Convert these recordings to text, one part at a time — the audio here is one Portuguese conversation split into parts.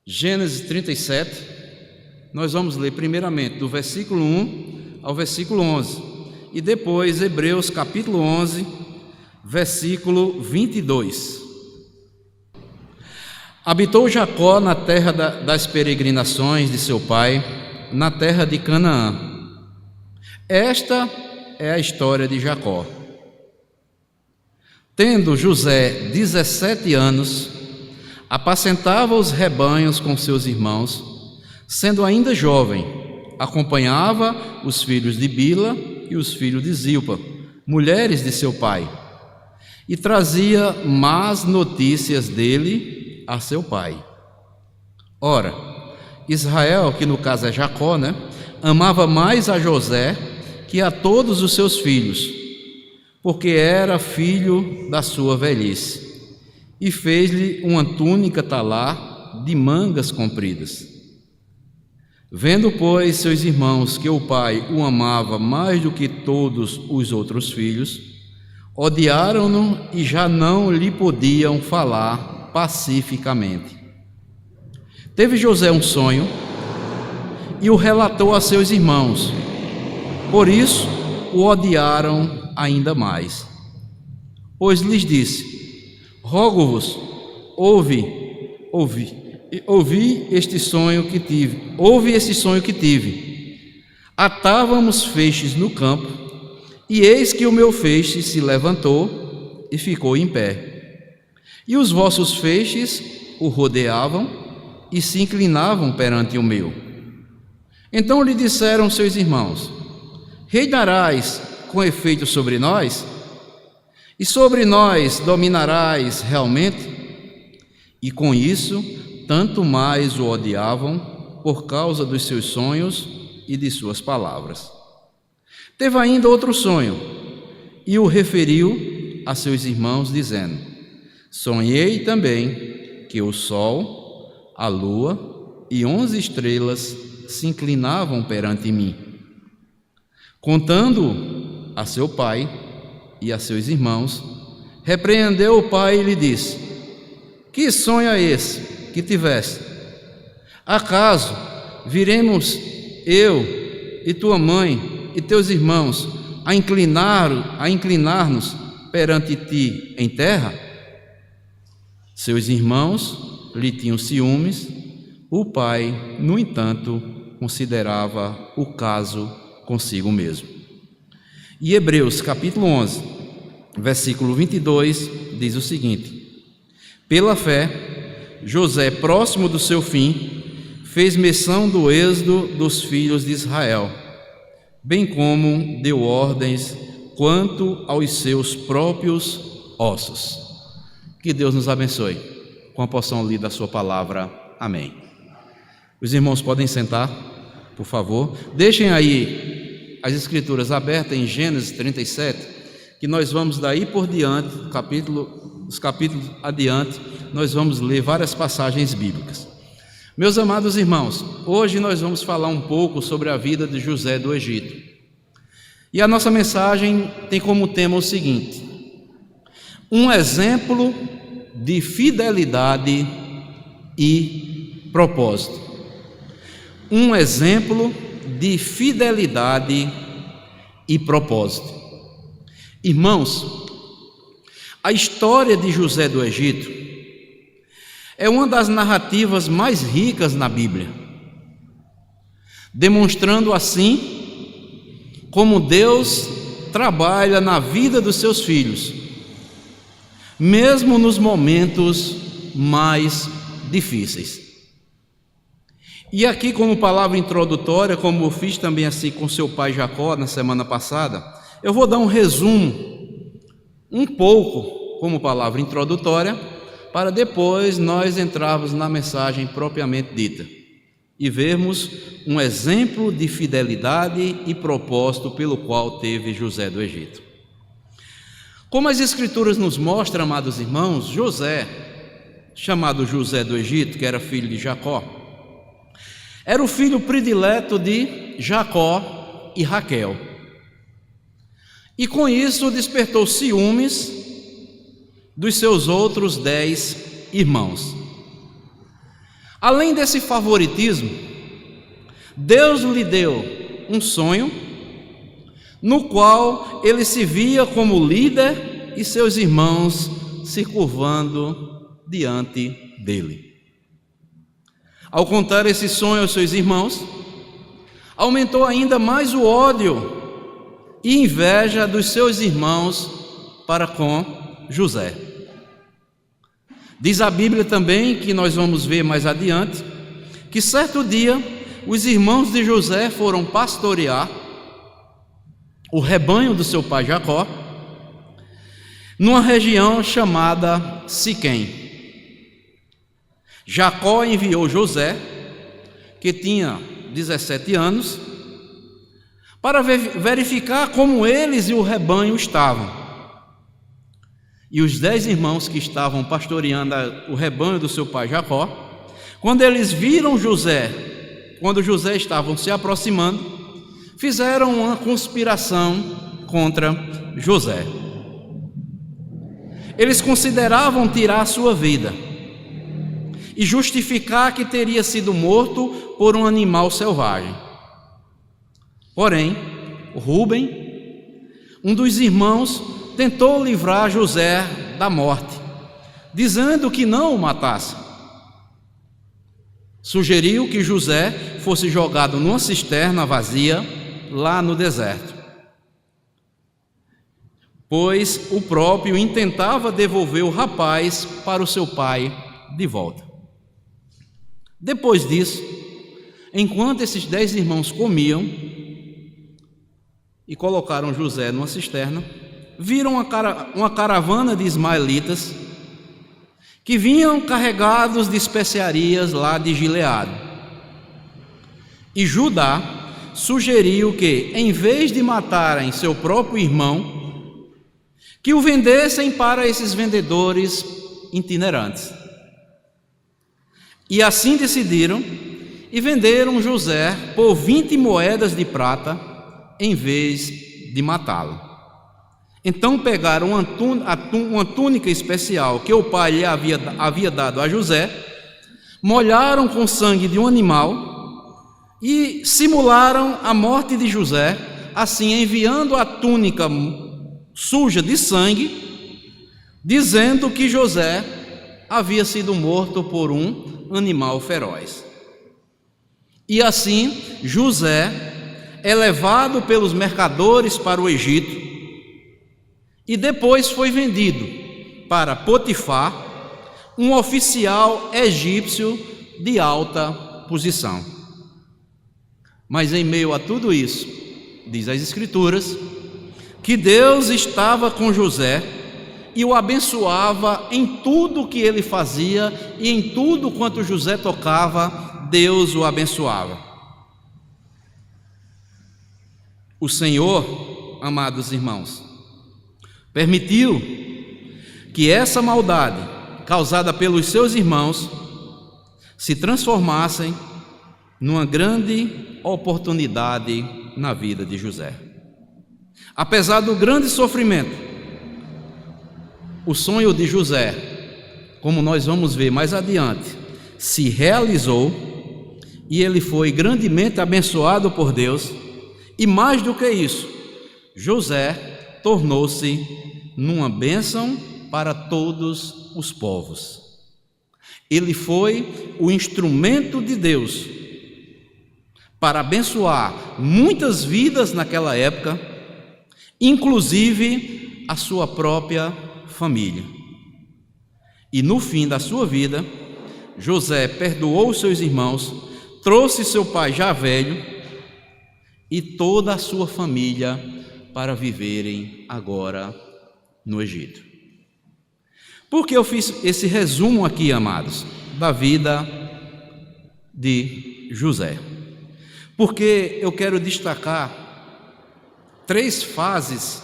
Gênesis 37, nós vamos ler primeiramente do versículo 1 ao versículo 11 e depois Hebreus capítulo 11, versículo 22. Habitou Jacó na terra das peregrinações de seu pai, na terra de Canaã. Esta é a história de Jacó. Tendo José 17 anos, apacentava os rebanhos com seus irmãos. Sendo ainda jovem, acompanhava os filhos de Bila e os filhos de Zilpa, mulheres de seu pai, e trazia más notícias dele a seu pai. Ora, Israel, que no caso é Jacó, amava mais a José que a todos os seus filhos, porque era filho da sua velhice, e fez-lhe uma túnica talar de mangas compridas. Vendo, pois, seus irmãos que o pai o amava mais do que todos os outros filhos, odiaram-no e já não lhe podiam falar pacificamente. Teve José um sonho e o relatou a seus irmãos, por isso o odiaram ainda mais. Pois lhes disse: rogo-vos, ouvi este sonho que tive. Ouve este sonho que tive. Atávamos feixes no campo, e eis que o meu feixe se levantou e ficou em pé. E os vossos feixes o rodeavam e se inclinavam perante o meu. Então lhe disseram seus irmãos: reinarás com efeito sobre nós? E sobre nós dominarás realmente? E com isso, tanto mais o odiavam por causa dos seus sonhos e de suas palavras. Teve ainda outro sonho, e o referiu a seus irmãos, dizendo: sonhei também que o sol, a lua e 11 estrelas se inclinavam perante mim. Contando a seu pai e a seus irmãos, repreendeu o pai e lhe disse: que sonho é esse que tiveste? Acaso viremos eu e tua mãe e teus irmãos a inclinar-nos perante ti em terra? Seus irmãos lhe tinham ciúmes. O pai, no entanto, considerava o caso consigo mesmo. E Hebreus capítulo 11, versículo 22, diz o seguinte: pela fé, José, próximo do seu fim, fez menção do êxodo dos filhos de Israel, bem como deu ordens quanto aos seus próprios ossos. Que Deus nos abençoe com a porção lida da sua palavra. Amém. Os irmãos podem sentar, por favor. Deixem aí as escrituras abertas em Gênesis 37, que nós vamos daí por diante, os capítulos adiante, nós vamos ler várias passagens bíblicas. Meus amados irmãos, hoje nós vamos falar um pouco sobre a vida de José do Egito. E a nossa mensagem tem como tema o seguinte: um exemplo de fidelidade e propósito. Um exemplo de fidelidade e propósito. Irmãos, a história de José do Egito é uma das narrativas mais ricas na Bíblia, demonstrando assim como Deus trabalha na vida dos seus filhos, mesmo nos momentos mais difíceis. E aqui, como palavra introdutória, como eu fiz também assim com seu pai Jacó na semana passada, eu vou dar um resumo, um pouco como palavra introdutória, para depois nós entrarmos na mensagem propriamente dita e vermos um exemplo de fidelidade e propósito pelo qual teve José do Egito. Como as escrituras nos mostram, amados irmãos, José, chamado José do Egito, que era filho de Jacó, era o filho predileto de Jacó e Raquel. E com isso despertou ciúmes dos seus outros 10 irmãos. Além desse favoritismo, Deus lhe deu um sonho no qual ele se via como líder e seus irmãos se curvando diante dele. Ao contar esse sonho aos seus irmãos, aumentou ainda mais o ódio e inveja dos seus irmãos para com José. Diz a Bíblia também, que nós vamos ver mais adiante, que certo dia os irmãos de José foram pastorear o rebanho do seu pai Jacó numa região chamada Siquém. Jacó enviou José, que tinha 17 anos, para verificar como eles e o rebanho estavam. E os 10 irmãos que estavam pastoreando o rebanho do seu pai Jacó, quando eles viram José, quando José estava se aproximando, fizeram uma conspiração contra José. Eles consideravam tirar a sua vida e justificar que teria sido morto por um animal selvagem. Porém, Rúben, um dos irmãos, tentou livrar José da morte, dizendo que não o matasse. Sugeriu que José fosse jogado numa cisterna vazia lá no deserto, pois o próprio intentava devolver o rapaz para o seu pai de volta. Depois disso, enquanto esses 10 irmãos comiam e colocaram José numa cisterna, viram uma caravana de ismaelitas que vinham carregados de especiarias lá de Gileade. E Judá sugeriu que, em vez de matarem seu próprio irmão, que o vendessem para esses vendedores itinerantes. E assim decidiram e venderam José por 20 moedas de prata em vez de matá-lo. Então pegaram uma túnica especial que o pai lhe havia dado a José, molharam com sangue de um animal e simularam a morte de José, assim enviando a túnica suja de sangue, dizendo que José havia sido morto por um animal feroz. E assim José é levado pelos mercadores para o Egito e depois foi vendido para Potifar, um oficial egípcio de alta posição. Mas em meio a tudo isso, diz as Escrituras, que Deus estava com José e o abençoava em tudo que ele fazia, e em tudo quanto José tocava, Deus o abençoava. O Senhor, amados irmãos, permitiu que essa maldade causada pelos seus irmãos se transformasse numa grande oportunidade na vida de José. Apesar do grande sofrimento, o sonho de José, como nós vamos ver mais adiante, se realizou e ele foi grandemente abençoado por Deus. E mais do que isso, José tornou-se numa bênção para todos os povos. Ele foi o instrumento de Deus para abençoar muitas vidas naquela época, inclusive a sua própria família. E no fim da sua vida, José perdoou os seus irmãos, trouxe seu pai já velho e toda a sua família para viverem agora no Egito. Por que eu fiz esse resumo aqui, amados, da vida de José? Porque eu quero destacar 3 fases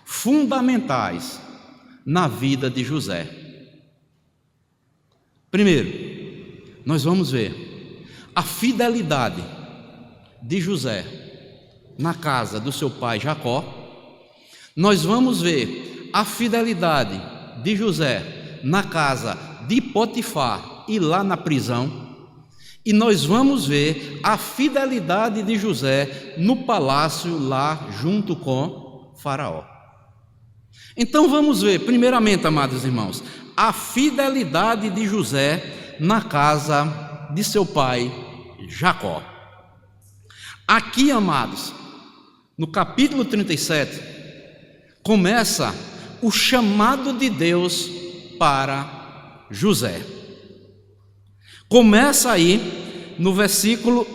fundamentais na vida de José. Primeiro, nós vamos ver a fidelidade de José na casa do seu pai Jacó. Nós vamos ver a fidelidade de José na casa de Potifar e lá na prisão. E nós vamos ver a fidelidade de José no palácio lá junto com Faraó. Então vamos ver, primeiramente, amados irmãos, a fidelidade de José na casa de seu pai Jacó. Aqui, amados, no capítulo 37, começa o chamado de Deus para José. Começa aí no versículo,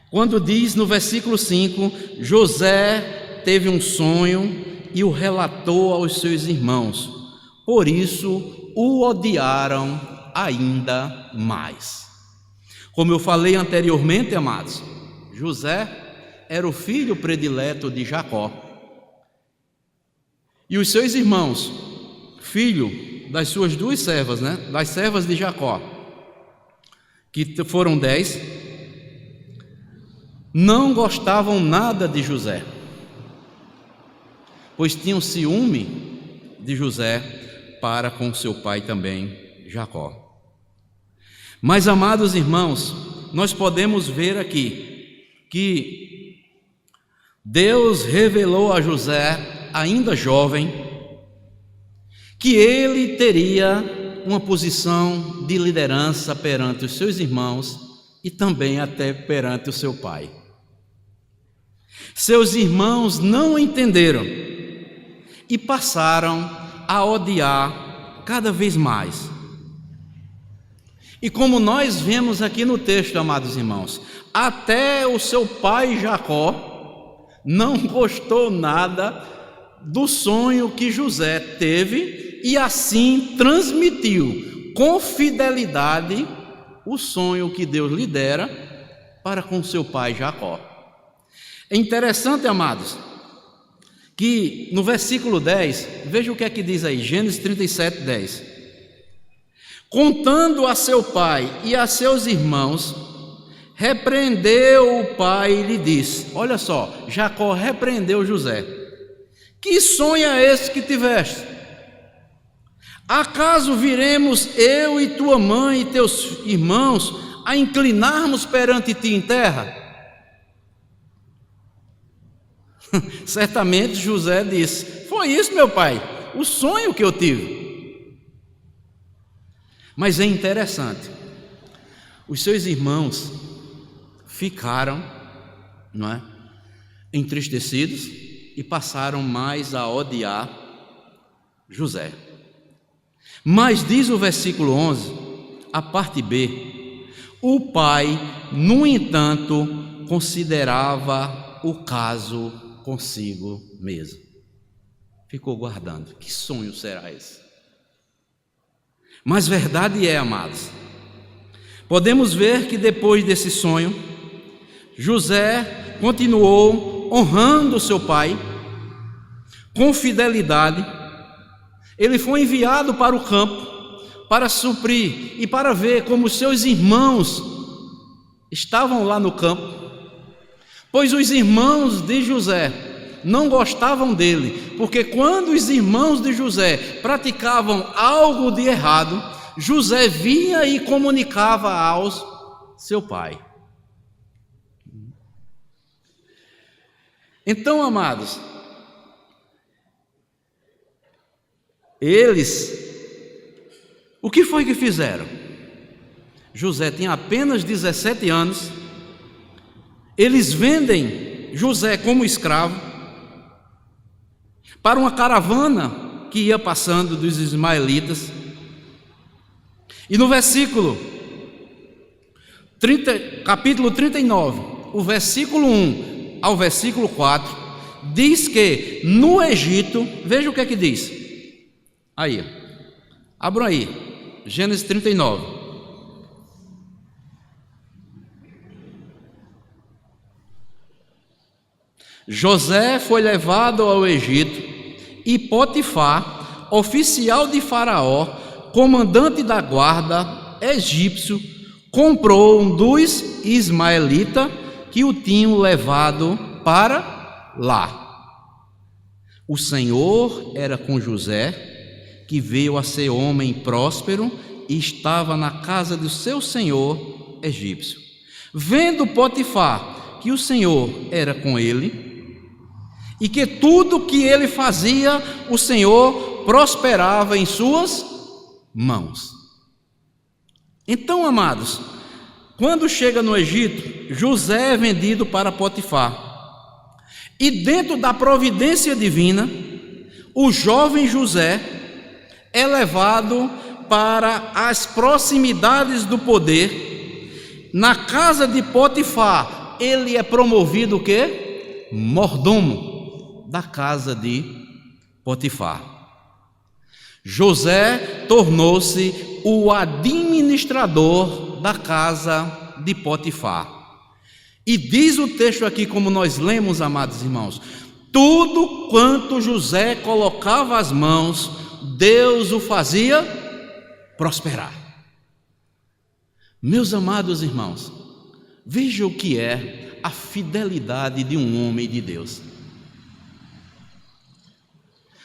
quando diz no versículo 5, José teve um sonho e o relatou aos seus irmãos, por isso o odiaram ainda mais. Como eu falei anteriormente, amados, José era o filho predileto de Jacó, e os seus irmãos, filho das suas duas servas, das servas de Jacó, que foram 10, não gostavam nada de José, pois tinham ciúme de José para com seu pai também, Jacó. Mas, amados irmãos, nós podemos ver aqui que Deus revelou a José, ainda jovem, que ele teria uma posição de liderança perante os seus irmãos e também até perante o seu pai. Seus irmãos não entenderam e passaram a odiar cada vez mais. E como nós vemos aqui no texto, amados irmãos, até o seu pai Jacó não gostou nada do sonho que José teve e assim transmitiu com fidelidade o sonho que Deus lhe dera para com seu pai Jacó. É interessante, amados, que no versículo 10, veja o que é que diz aí, Gênesis 37, 10. Contando a seu pai e a seus irmãos, repreendeu o pai e lhe disse, olha só, Jacó repreendeu José, que sonho é esse que tiveste? Acaso viremos eu e tua mãe e teus irmãos a inclinarmos perante ti em terra? Certamente José disse, foi isso, meu pai, o sonho que eu tive. Mas é interessante, os seus irmãos ficaram, entristecidos e passaram mais a odiar José. Mas diz o versículo 11, a parte B, o pai, no entanto, considerava o caso consigo mesmo. Ficou guardando, que sonho será esse? Mas verdade é, amados, podemos ver que depois desse sonho, José continuou honrando seu pai com fidelidade. Ele foi enviado para o campo para suprir e para ver como os seus irmãos estavam lá no campo, pois os irmãos de José não gostavam dele, porque quando os irmãos de José praticavam algo de errado, José vinha e comunicava aos seu pai. Então, amados, o que foi que fizeram? José tinha apenas 17 anos, eles vendem José como escravo para uma caravana que ia passando dos ismaelitas. E no capítulo 39, o versículo 1 ao versículo 4, diz que no Egito, veja o que é que diz. Aí, abram aí, Gênesis 39. José foi levado ao Egito e Potifar, oficial de Faraó, comandante da guarda egípcio, comprou um dos ismaelitas que o tinham levado para lá. O Senhor era com José, que veio a ser homem próspero e estava na casa do seu senhor egípcio. Vendo Potifar que o Senhor era com ele e que tudo que ele fazia, o Senhor prosperava em suas mãos. Então, amados, quando chega no Egito, José é vendido para Potifar. E dentro da providência divina, o jovem José é levado para as proximidades do poder. Na casa de Potifar, ele é promovido o quê? Mordomo da casa de Potifar. José tornou-se o administrador da casa de Potifar. E diz o texto aqui, como nós lemos, amados irmãos, tudo quanto José colocava as mãos, Deus o fazia prosperar. Meus amados irmãos, veja o que é a fidelidade de um homem de Deus.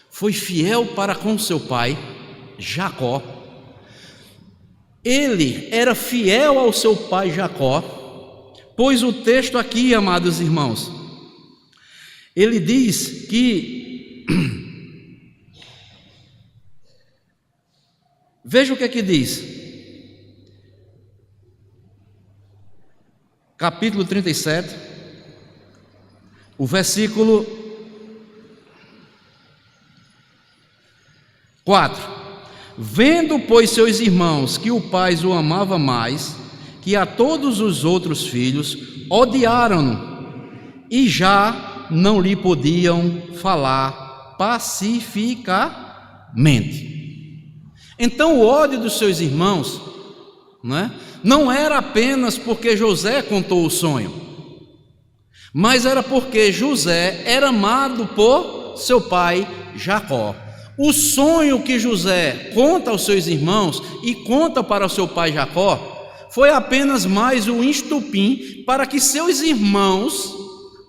Foi fiel para com seu pai, Jacó. Ele era fiel ao seu pai Jacó, pois o texto aqui, amados irmãos, ele diz que, veja o que é que diz, capítulo 37, o versículo 4. Vendo, pois, seus irmãos que o pai o amava mais que a todos os outros filhos, odiaram-no e já não lhe podiam falar pacificamente. Então o ódio dos seus irmãos, não era apenas porque José contou o sonho, mas era porque José era amado por seu pai Jacó. O sonho que José conta aos seus irmãos e conta para o seu pai Jacó foi apenas mais um estupim para que seus irmãos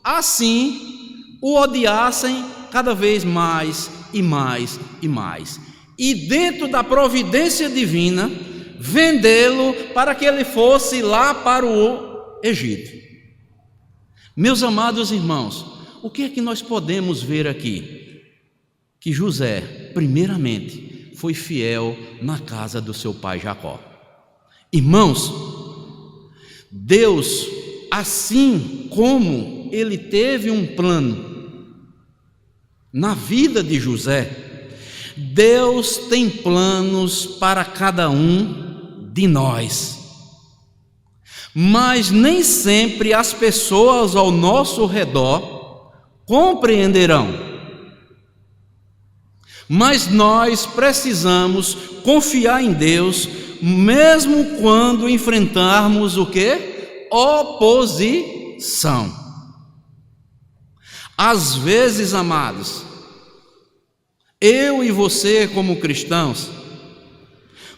assim o odiassem cada vez mais e mais e mais. E dentro da providência divina, vendê-lo para que ele fosse lá para o Egito. Meus amados irmãos, o que é que nós podemos ver aqui? Que José, primeiramente, foi fiel na casa do seu pai Jacó. Irmãos, Deus, assim como ele teve um plano na vida de José, Deus tem planos para cada um de nós. Mas nem sempre as pessoas ao nosso redor compreenderão. Mas nós precisamos confiar em Deus, mesmo quando enfrentarmos o quê? Oposição. Às vezes, amados, eu e você como cristãos,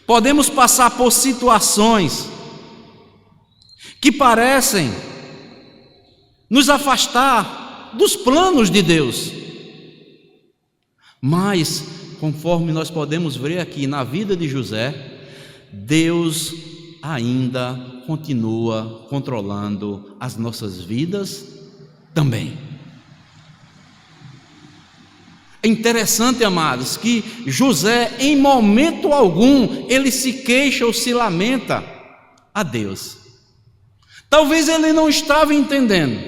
podemos passar por situações que parecem nos afastar dos planos de Deus. Mas, conforme nós podemos ver aqui na vida de José, Deus ainda continua controlando as nossas vidas também. É interessante, amados, que José, em momento algum, ele se queixa ou se lamenta a Deus. Talvez ele não estava entendendo,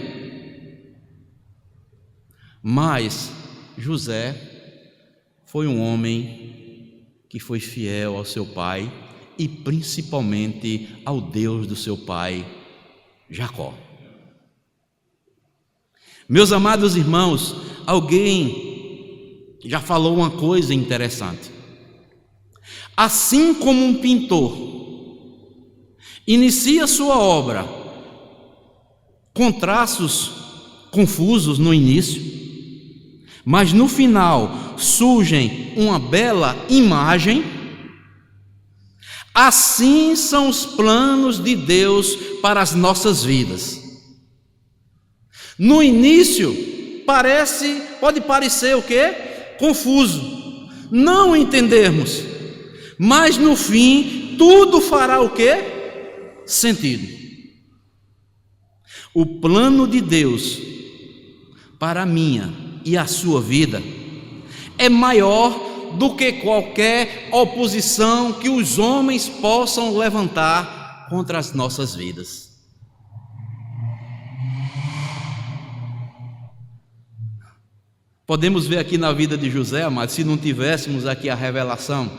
mas José foi um homem que foi fiel ao seu pai e principalmente ao Deus do seu pai Jacó. Meus amados irmãos, alguém já falou uma coisa interessante. Assim como um pintor inicia sua obra com traços confusos no início, mas no final surgem uma bela imagem, assim são os planos de Deus para as nossas vidas. No início pode parecer o quê? Confuso, não entendermos, mas no fim tudo fará o quê? Sentido. O plano de Deus para a minha e a sua vida é maior do que qualquer oposição que os homens possam levantar contra as nossas vidas. Podemos ver aqui na vida de José, amados, se não tivéssemos aqui a revelação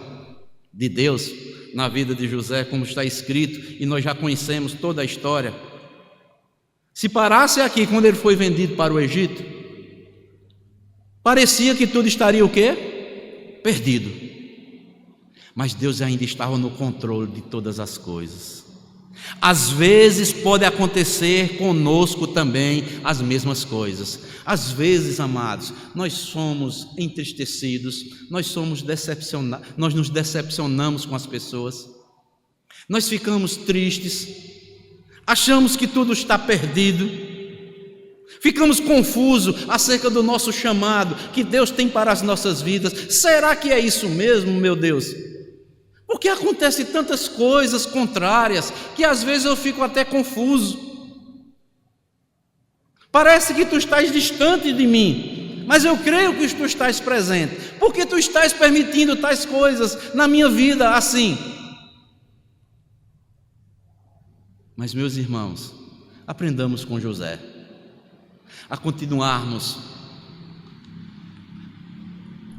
de Deus na vida de José, como está escrito, e nós já conhecemos toda a história. Se parasse aqui quando ele foi vendido para o Egito, parecia que tudo estaria o quê? Perdido. Mas Deus ainda estava no controle de todas as coisas. Às vezes pode acontecer conosco também as mesmas coisas. Às vezes, amados, nós somos entristecidos, nós nos decepcionamos com as pessoas, nós ficamos tristes, achamos que tudo está perdido, ficamos confusos acerca do nosso chamado que Deus tem para as nossas vidas. Será que é isso mesmo, meu Deus? Porque acontecem tantas coisas contrárias que às vezes eu fico até confuso. Parece que tu estás distante de mim, mas eu creio que tu estás presente. Por que tu estás permitindo tais coisas na minha vida assim? Mas, meus irmãos, aprendamos com José a continuarmos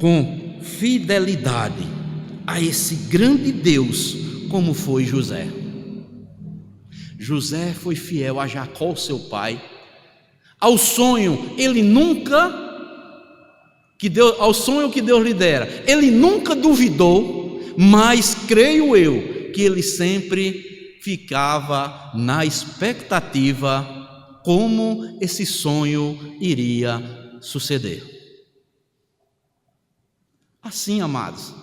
com fidelidade a esse grande Deus, como foi José. José foi fiel a Jacó, seu pai. Ao sonho, ao sonho que Deus lhe dera, ele nunca duvidou, mas creio eu que ele sempre ficava na expectativa como esse sonho iria suceder. Assim, amados,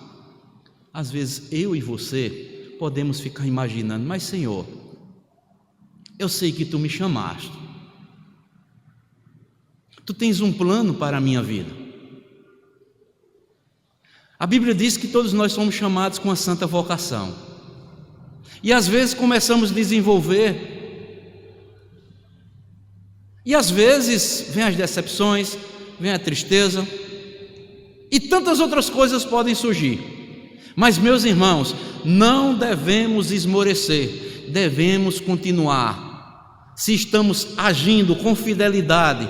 às vezes eu e você podemos ficar imaginando, mas Senhor, eu sei que tu me chamaste, tu tens um plano para a minha vida. A Bíblia diz que todos nós somos chamados com a santa vocação, e às vezes começamos a desenvolver, e às vezes vem as decepções, vem a tristeza, e tantas outras coisas podem surgir. Mas, meus irmãos, não devemos esmorecer, devemos continuar. Se estamos agindo com fidelidade,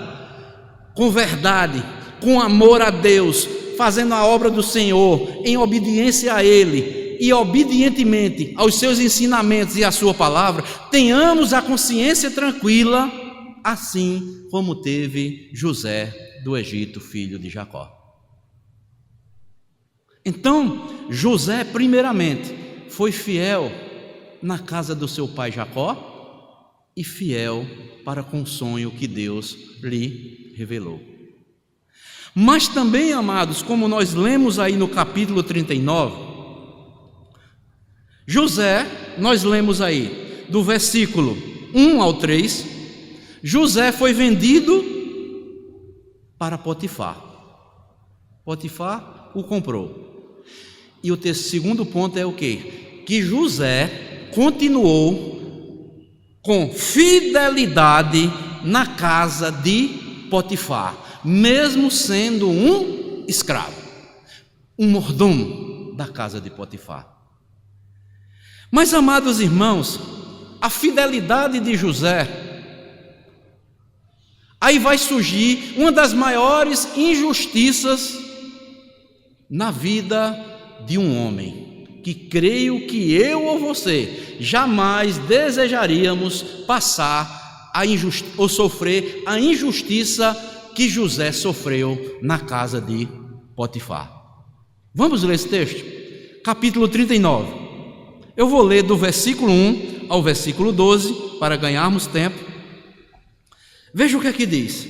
com verdade, com amor a Deus, fazendo a obra do Senhor, em obediência a Ele e obedientemente aos seus ensinamentos e à sua palavra, tenhamos a consciência tranquila, assim como teve José do Egito, filho de Jacó. Então, José, primeiramente, foi fiel na casa do seu pai Jacó e fiel para com o sonho que Deus lhe revelou. Mas também, amados, como nós lemos aí no capítulo 39, José, nós lemos aí do versículo 1 ao 3, José foi vendido para Potifar. Potifar o comprou. E o segundo ponto é o quê? Que José continuou com fidelidade na casa de Potifar, mesmo sendo um escravo, um mordomo da casa de Potifar. Mas, amados irmãos, a fidelidade de José, aí vai surgir uma das maiores injustiças na vida de um homem, que creio que eu ou você jamais desejaríamos passar ou sofrer a injustiça que José sofreu na casa de Potifar. Vamos ler esse texto? Capítulo 39. Eu vou ler do versículo 1 ao versículo 12, para ganharmos tempo. Veja o que aqui diz.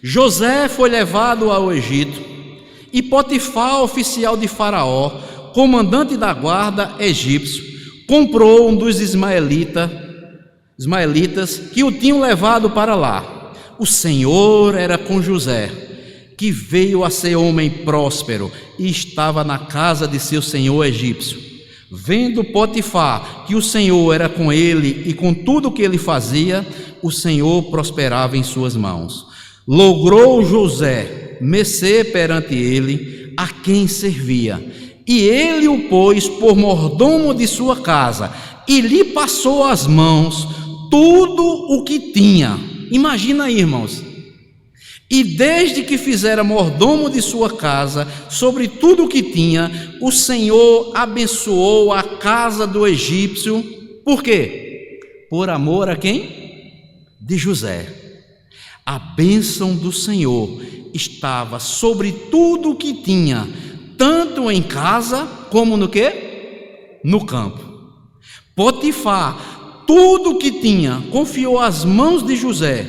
José foi levado ao Egito, e Potifar, oficial de Faraó, comandante da guarda egípcio, comprou um dos ismaelitas que o tinham levado para lá. O Senhor era com José, que veio a ser homem próspero e estava na casa de seu senhor egípcio. Vendo Potifar que o Senhor era com ele e com tudo o que ele fazia, o Senhor prosperava em suas mãos. Logrou José mercê perante ele, a quem servia, e ele o pôs por mordomo de sua casa, e lhe passou às mãos tudo o que tinha. Imagina aí, irmãos. E desde que fizera mordomo de sua casa, sobre tudo o que tinha, o Senhor abençoou a casa do egípcio. Por quê? Por amor a quem? De José. A bênção do Senhor estava sobre tudo o que tinha, tanto em casa como no quê? No campo. Potifar, tudo o que tinha, confiou às mãos de José,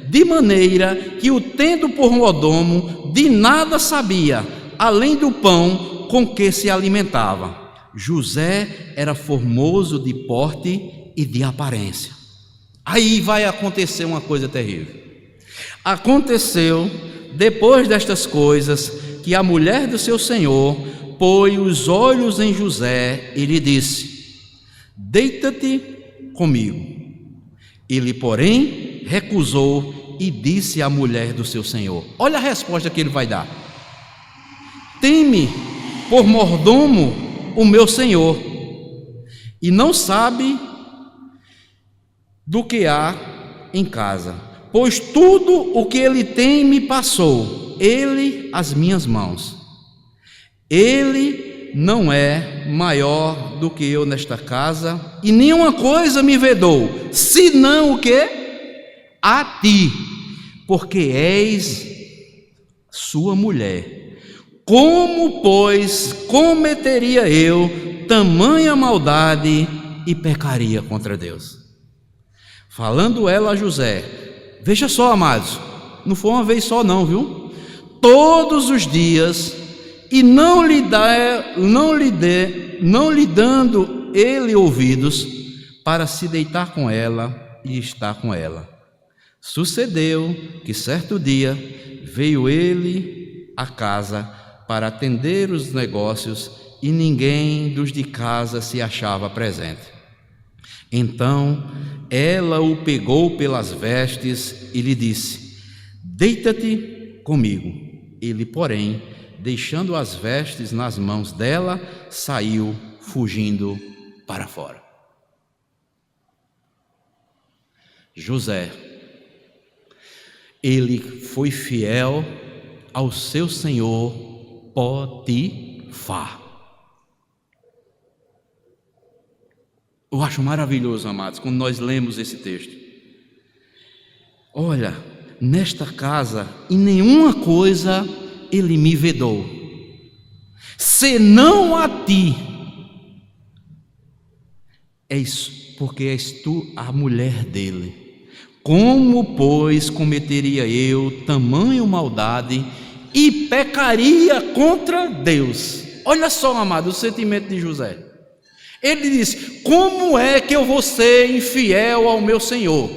de maneira que, o tendo por mordomo, de nada sabia, além do pão com que se alimentava. José era formoso de porte e de aparência. Aí vai acontecer uma coisa terrível. Aconteceu, depois destas coisas, que a mulher do seu senhor pôs os olhos em José e lhe disse: deita-te comigo. Ele, porém, recusou e disse à mulher do seu senhor: olha a resposta que ele vai dar: tem-me por mordomo o meu senhor, e não sabe do que há em casa, pois tudo o que ele tem me passou, ele as minhas mãos. Ele não é maior do que eu nesta casa, e nenhuma coisa me vedou, senão o que? A ti, porque és sua mulher. Como, pois, cometeria eu tamanha maldade e pecaria contra Deus? Falando ela a José, veja só, amados, não foi uma vez só não, viu? Todos os dias, e não lhe dando ele ouvidos, para se deitar com ela e estar com ela. Sucedeu que certo dia veio ele à casa para atender os negócios, e ninguém dos de casa se achava presente. Então ela o pegou pelas vestes e lhe disse: deita-te comigo. Ele, porém, deixando as vestes nas mãos dela, saiu fugindo para fora. José, ele foi fiel ao seu senhor Potifar. Eu acho maravilhoso, amados, quando nós lemos esse texto. Olha, nesta casa, em nenhuma coisa ele me vedou, senão a ti, porque és tu a mulher dele. Como, pois, cometeria eu tamanha maldade e pecaria contra Deus? Olha só, amado, o sentimento de José. Ele diz: como é que eu vou ser infiel ao meu Senhor,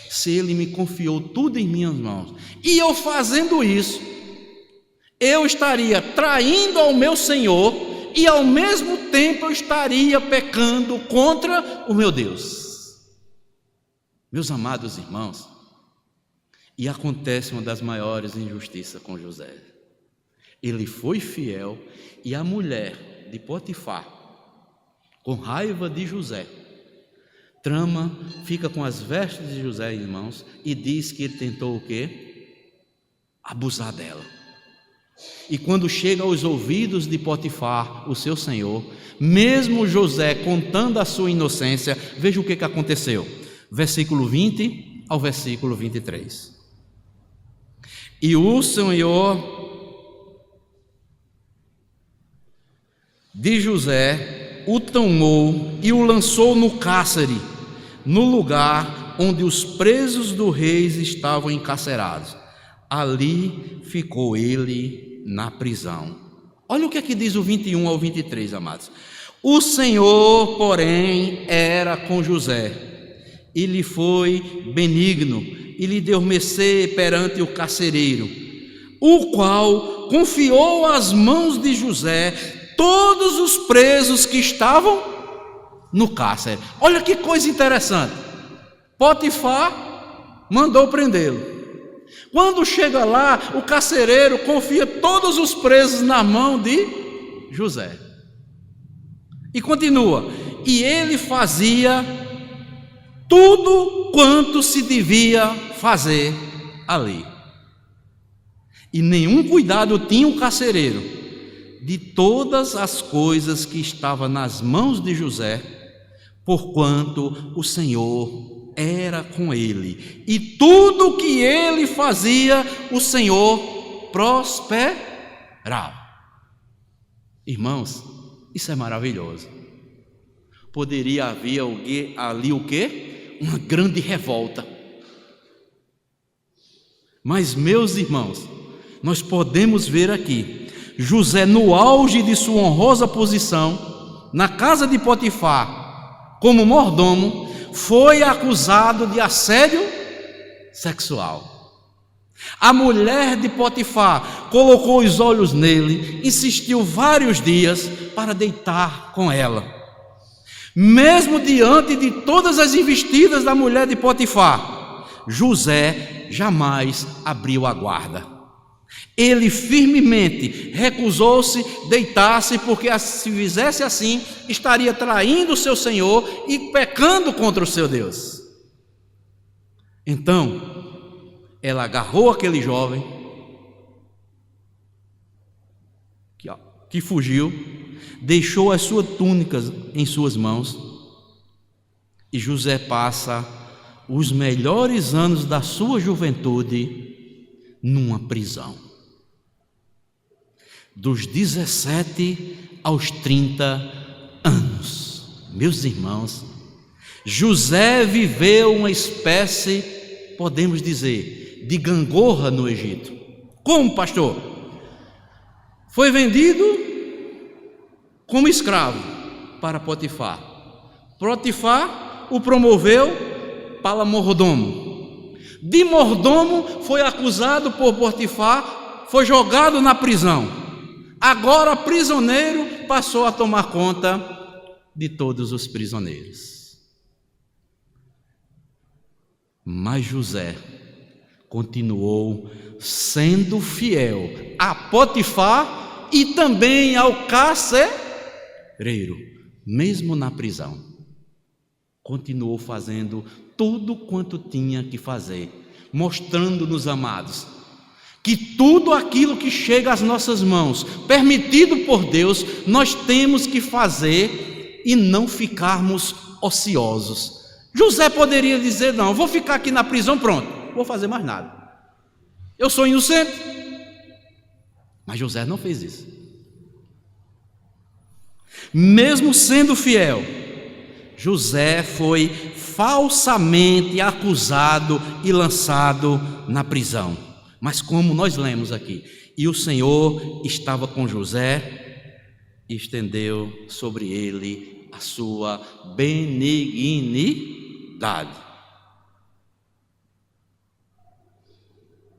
se ele me confiou tudo em minhas mãos? E eu fazendo isso, eu estaria traindo ao meu Senhor, e ao mesmo tempo eu estaria pecando contra o meu Deus. Meus amados irmãos, e acontece uma das maiores injustiças com José. Ele foi fiel, e a mulher de Potifar, com raiva de José, trama, fica com as vestes de José em mãos e diz que ele tentou o quê? Abusar dela. E quando chega aos ouvidos de Potifar, o seu senhor, mesmo José contando a sua inocência, veja o que aconteceu. Versículo 20 ao versículo 23. E o Senhor de José o tomou e o lançou no cárcere, no lugar onde os presos do rei estavam encarcerados. Ali ficou ele na prisão. Olha o que aqui diz o 21 ao 23, amados. O Senhor, porém, era com José, e lhe foi benigno, e lhe deu mercê perante o carcereiro, o qual confiou às mãos de José todos os presos que estavam no cárcere. Olha que coisa interessante. Potifar mandou prendê-lo. Quando chega lá, o carcereiro confia todos os presos na mão de José. E continua: e ele fazia tudo quanto se devia fazer ali. E nenhum cuidado tinha o carcereiro de todas as coisas que estavam nas mãos de José, porquanto o Senhor era com ele, e tudo que ele fazia, o Senhor prosperava. Irmãos, isso é maravilhoso. Poderia haver ali o quê? Uma grande revolta. Mas, meus irmãos, nós podemos ver aqui José no auge de sua honrosa posição, na casa de Potifar, como mordomo, foi acusado de assédio sexual. A mulher de Potifar colocou os olhos nele, insistiu vários dias para deitar com ela. Mesmo diante de todas as investidas da mulher de Potifar, José jamais abriu a guarda. Ele firmemente recusou-se deitar-se, porque se fizesse assim, estaria traindo o seu Senhor e pecando contra o seu Deus. Então, ela agarrou aquele jovem que fugiu, deixou as suas túnicas em suas mãos, e José passa os melhores anos da sua juventude numa prisão. Dos 17 aos 30 anos. Meus irmãos, José viveu uma espécie, podemos dizer, de gangorra no Egito. Como, pastor? Foi vendido como escravo para Potifar. Potifar o promoveu para mordomo. De mordomo foi acusado por Potifar, foi jogado na prisão. Agora prisioneiro passou a tomar conta de todos os prisioneiros. Mas José continuou sendo fiel a Potifar e também ao carcereiro, mesmo na prisão. Continuou fazendo tudo quanto tinha que fazer, mostrando-nos, amados, que tudo aquilo que chega às nossas mãos, permitido por Deus, nós temos que fazer e não ficarmos ociosos. José poderia dizer: não, vou ficar aqui na prisão, pronto, não vou fazer mais nada, eu sou inocente. Mas José não fez isso. Mesmo sendo fiel, José foi falsamente acusado e lançado na prisão. Mas como nós lemos aqui, e o Senhor estava com José e estendeu sobre ele a sua benignidade.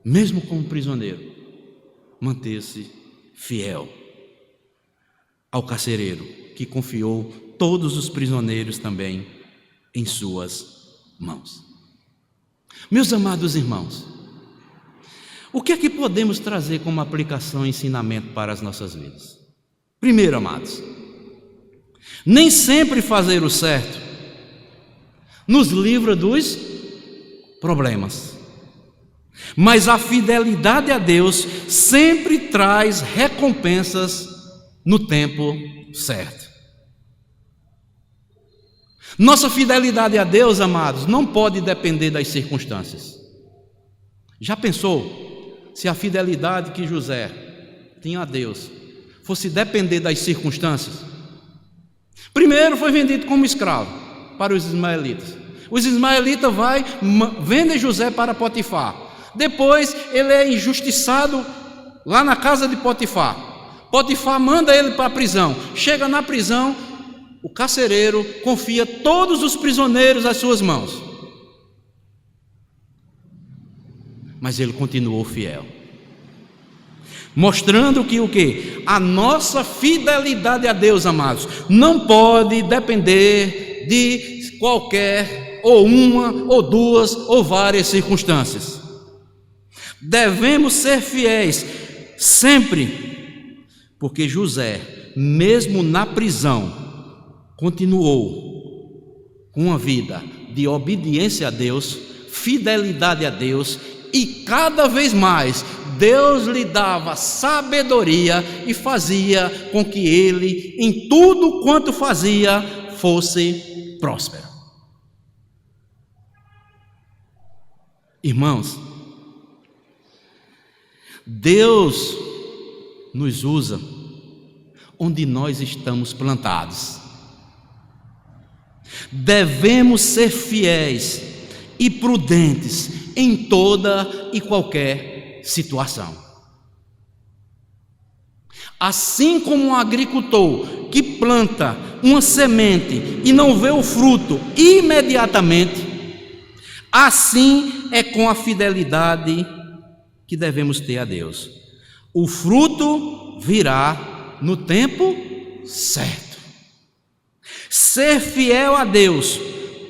Mesmo como prisioneiro, manter-se fiel ao carcereiro, que confiou todos os prisioneiros também em suas mãos. Meus amados irmãos, o que é que podemos trazer como aplicação e ensinamento para as nossas vidas? Primeiro, amados, nem sempre fazer o certo nos livra dos problemas, mas a fidelidade a Deus sempre traz recompensas no tempo certo. Nossa fidelidade a Deus, amados, não pode depender das circunstâncias. Já pensou se a fidelidade que José tinha a Deus fosse depender das circunstâncias? Primeiro foi vendido como escravo para os ismaelitas. Os ismaelitas vendem José para Potifar. Depois ele é injustiçado lá na casa de Potifar. Potifar manda ele para a prisão. Chega na prisão, o carcereiro confia todos os prisioneiros às suas mãos. Mas ele continuou fiel. mostrando que o quê? A nossa fidelidade a Deus, amados, não pode depender de qualquer ou uma ou duas ou várias circunstâncias. Devemos ser fiéis sempre, porque José, mesmo na prisão, continuou com uma vida de obediência a Deus, fidelidade a Deus, e cada vez mais Deus lhe dava sabedoria e fazia com que ele, em tudo quanto fazia, fosse próspero. Irmãos, Deus nos usa onde nós estamos plantados. Devemos ser fiéis e prudentes em toda e qualquer situação. Assim como um agricultor que planta uma semente e não vê o fruto imediatamente, assim é com a fidelidade que devemos ter a Deus. O fruto virá no tempo certo. Ser fiel a Deus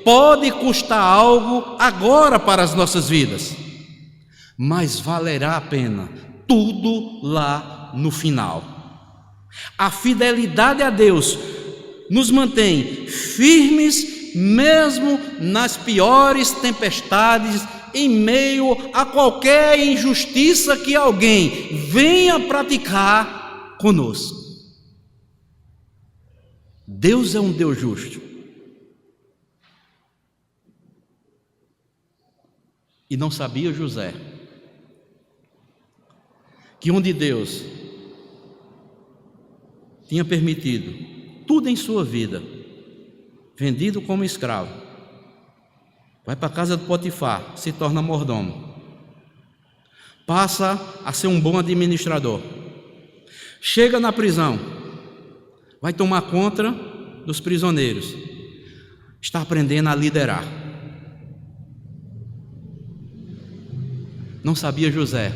pode custar algo agora para as nossas vidas, mas valerá a pena tudo lá no final. A fidelidade a Deus nos mantém firmes mesmo nas piores tempestades, em meio a qualquer injustiça que alguém venha praticar conosco. Deus é um Deus justo. E não sabia José que onde Deus tinha permitido tudo em sua vida, vendido como escravo, vai para a casa de Potifar, se torna mordomo, passa a ser um bom administrador, chega na prisão, vai tomar conta dos prisioneiros, está aprendendo a liderar. Não sabia José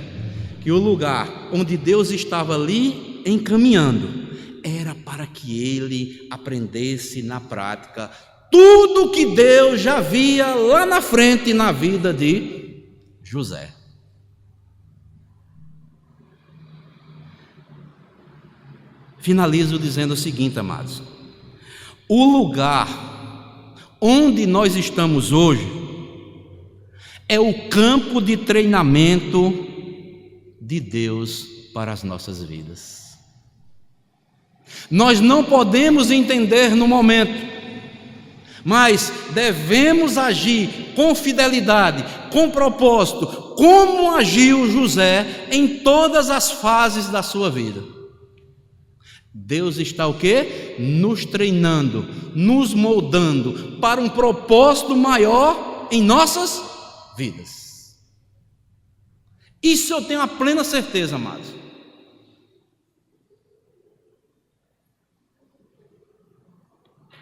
que o lugar onde Deus estava ali encaminhando era para que ele aprendesse na prática tudo que Deus já via lá na frente na vida de José. Finalizo dizendo o seguinte, amados: o lugar onde nós estamos hoje é o campo de treinamento de Deus para as nossas vidas. Nós não podemos entender no momento, mas devemos agir com fidelidade, com propósito, como agiu José em todas as fases da sua vida. Deus está o quê? Nos treinando, nos moldando para um propósito maior em nossas vidas. Isso eu tenho a plena certeza, amados.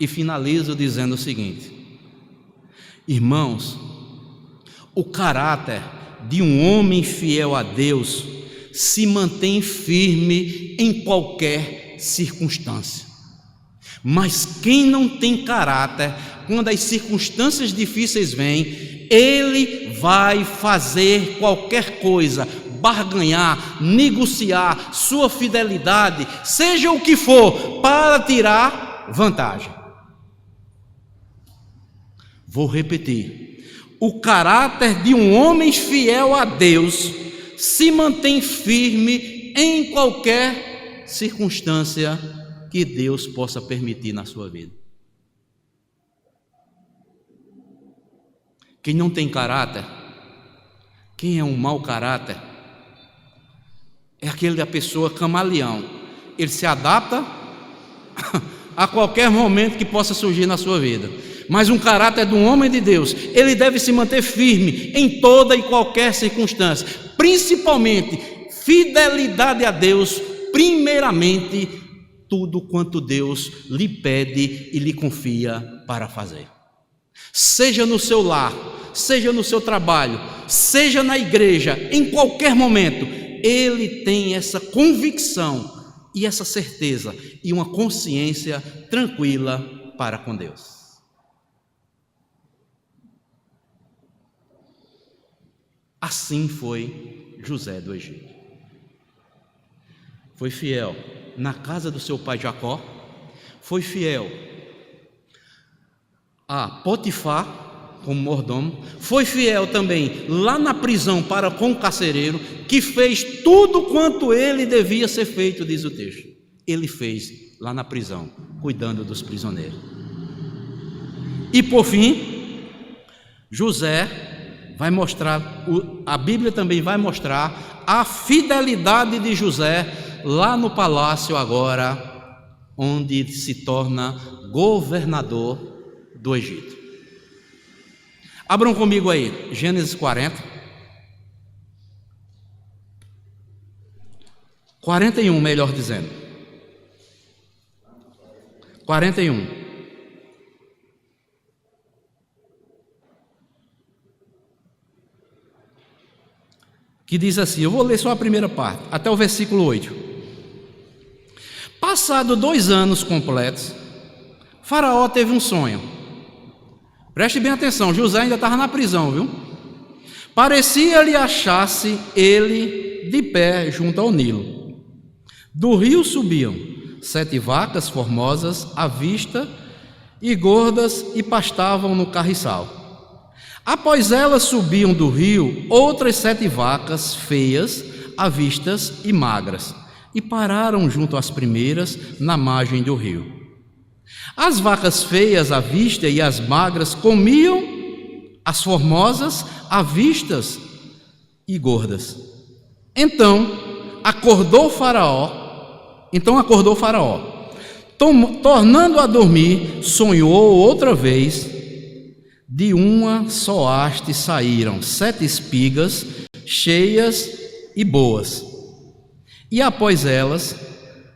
E finalizo dizendo o seguinte: irmãos, o caráter de um homem fiel a Deus se mantém firme em qualquer circunstância. Mas quem não tem caráter, quando as circunstâncias difíceis vêm, ele vai fazer qualquer coisa, barganhar, negociar sua fidelidade, seja o que for, para tirar vantagem. Vou repetir: o caráter de um homem fiel a Deus se mantém firme em qualquer circunstância que Deus possa permitir na sua vida. Quem não tem caráter, quem é um mau caráter, é aquele da pessoa camaleão. Ele se adapta a qualquer momento que possa surgir na sua vida. Mas um caráter de um homem de Deus, ele deve se manter firme em toda e qualquer circunstância, principalmente fidelidade a Deus, primeiramente, tudo quanto Deus lhe pede e lhe confia para fazer. Seja no seu lar, seja no seu trabalho, seja na igreja, em qualquer momento, ele tem essa convicção e essa certeza e uma consciência tranquila para com Deus. Assim foi José do Egito. Foi fiel na casa do seu pai Jacó, foi fiel a Potifar como mordomo, foi fiel também lá na prisão para com o carcereiro, que fez tudo quanto ele devia ser feito, diz o texto. Ele fez lá na prisão, cuidando dos prisioneiros. E por fim, José vai mostrar, a Bíblia também vai mostrar a fidelidade de José lá no palácio agora, onde se torna governador do Egito. Abram comigo aí, Gênesis 40. 41, melhor dizendo. 41. Que diz assim, eu vou ler só a primeira parte, até o versículo 8. Passado 2 anos completos, Faraó teve um sonho. Preste bem atenção, José ainda estava na prisão, viu? Parecia-lhe achar-se ele de pé junto ao Nilo. Do rio subiam 7 vacas formosas à vista e gordas e pastavam no carriçal. Após elas subiam do rio outras 7 vacas feias, à vistas e magras, e pararam junto às primeiras na margem do rio. As vacas feias à vista e as magras comiam as formosas à vistas e gordas. Então acordou Faraó. Tornando a dormir, sonhou outra vez. De uma só haste saíram 7 espigas cheias e boas. E após elas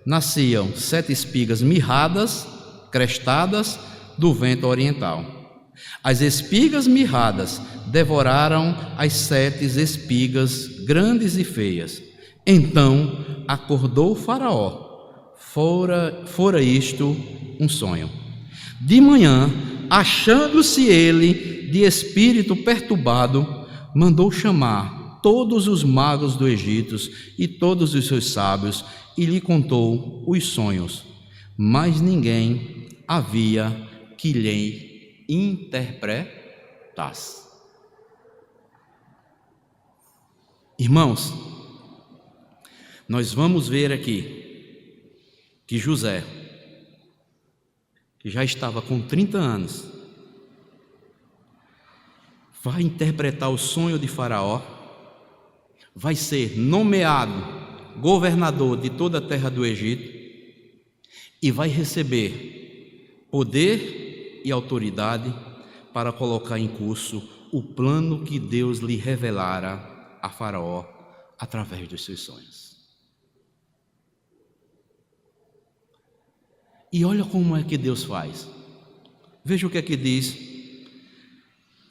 nasciam 7 espigas mirradas, crestadas do vento oriental. As espigas mirradas devoraram as 7 espigas grandes e feias. Então acordou Faraó. Fora isto um sonho. De manhã, achando-se ele de espírito perturbado, mandou chamar todos os magos do Egito e todos os seus sábios e lhe contou os sonhos, mas ninguém havia que lhe interpretasse. Irmãos, nós vamos ver aqui que José, que já estava com 30 anos, vai interpretar o sonho de Faraó, vai ser nomeado governador de toda a terra do Egito e vai receber poder e autoridade para colocar em curso o plano que Deus lhe revelara a Faraó através dos seus sonhos. E olha como é que Deus faz. Veja o que é que diz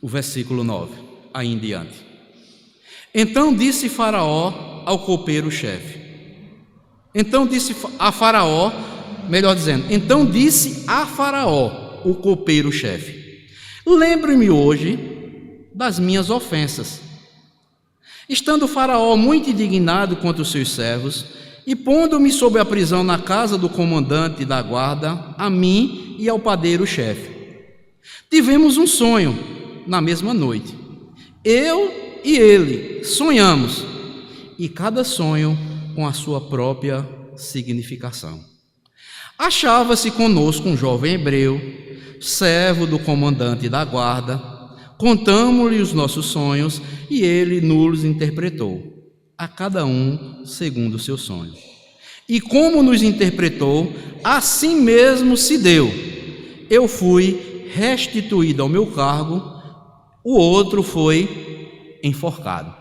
o versículo 9, aí em diante. Então disse Faraó ao copeiro-chefe. Então disse a Faraó, então disse a Faraó, o copeiro-chefe: lembre-me hoje das minhas ofensas. Estando Faraó muito indignado contra os seus servos, e pondo-me sob a prisão na casa do comandante da guarda, a mim e ao padeiro-chefe. Tivemos um sonho na mesma noite. Eu e ele sonhamos, e cada sonho com a sua própria significação. Achava-se conosco um jovem hebreu, servo do comandante da guarda. Contamos-lhe os nossos sonhos e ele nos interpretou, a cada um segundo o seu sonho. E como nos interpretou, assim mesmo se deu. Eu fui restituído ao meu cargo, o outro foi enforcado.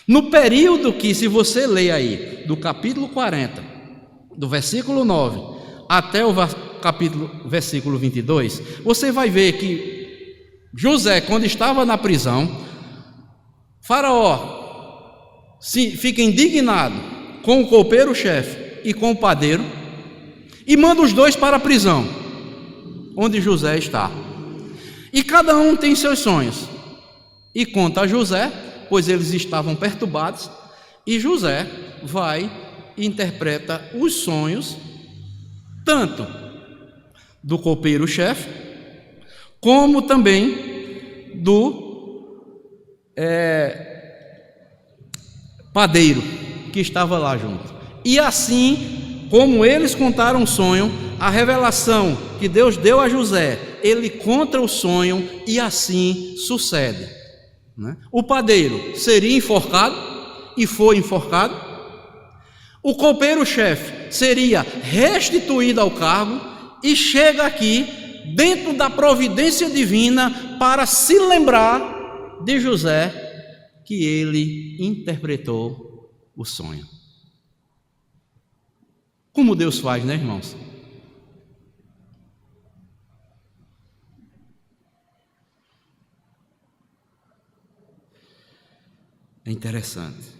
No período que, se você ler aí, do capítulo 40, do versículo 9, até o versículo 22, você vai ver que José, quando estava na prisão, Faraó fica indignado com o copeiro-chefe e com o padeiro e manda os dois para a prisão, onde José está. E cada um tem seus sonhos. E conta a José, pois eles estavam perturbados, e José vai e interpreta os sonhos, tanto do copeiro-chefe, como também do padeiro, que estava lá junto. E assim, como eles contaram o sonho, a revelação que Deus deu a José, ele conta o sonho e assim sucede, né? O padeiro seria enforcado e foi enforcado. O copeiro-chefe seria restituído ao cargo e chega aqui dentro da providência divina para se lembrar de José que ele interpretou o sonho. Como Deus faz, né, irmãos? É interessante.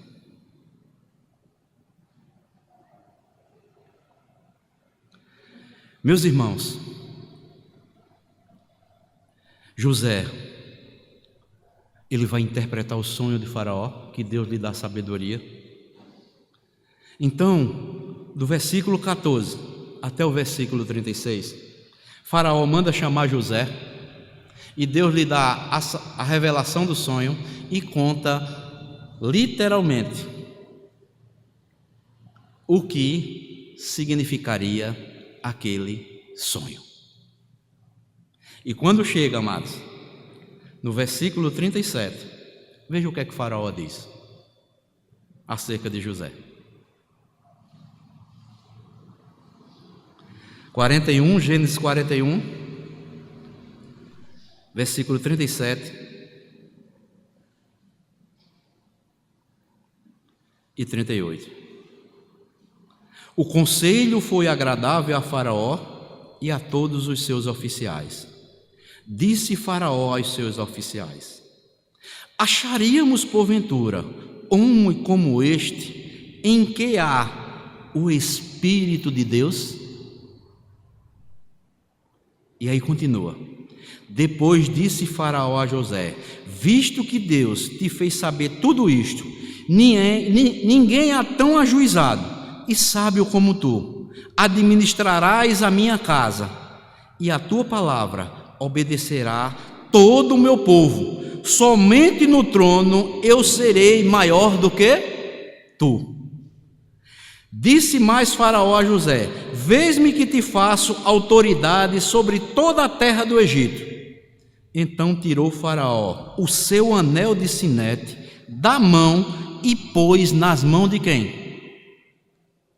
Meus irmãos, José, ele vai interpretar o sonho de Faraó, que Deus lhe dá sabedoria. Então, do versículo 14 até o versículo 36, Faraó manda chamar José, e Deus lhe dá a revelação do sonho e conta literalmente o que significaria aquele sonho. E quando chega, amados, no versículo 37, veja o que é que Faraó diz acerca de José. 41, Gênesis 41, versículo 37 e 38. O conselho foi agradável a Faraó e a todos os seus oficiais. Disse Faraó aos seus oficiais: acharíamos porventura homem como este, em que há o Espírito de Deus? E aí continua: depois disse Faraó a José: visto que Deus te fez saber tudo isto, ninguém há tão ajuizado e sábio como tu. Administrarás a minha casa, e a tua palavra obedecerá todo o meu povo. Somente no trono eu serei maior do que tu. Disse mais Faraó a José: vês-me que te faço autoridade sobre toda a terra do Egito. Então tirou Faraó o seu anel de sinete da mão e pôs nas mãos de quem?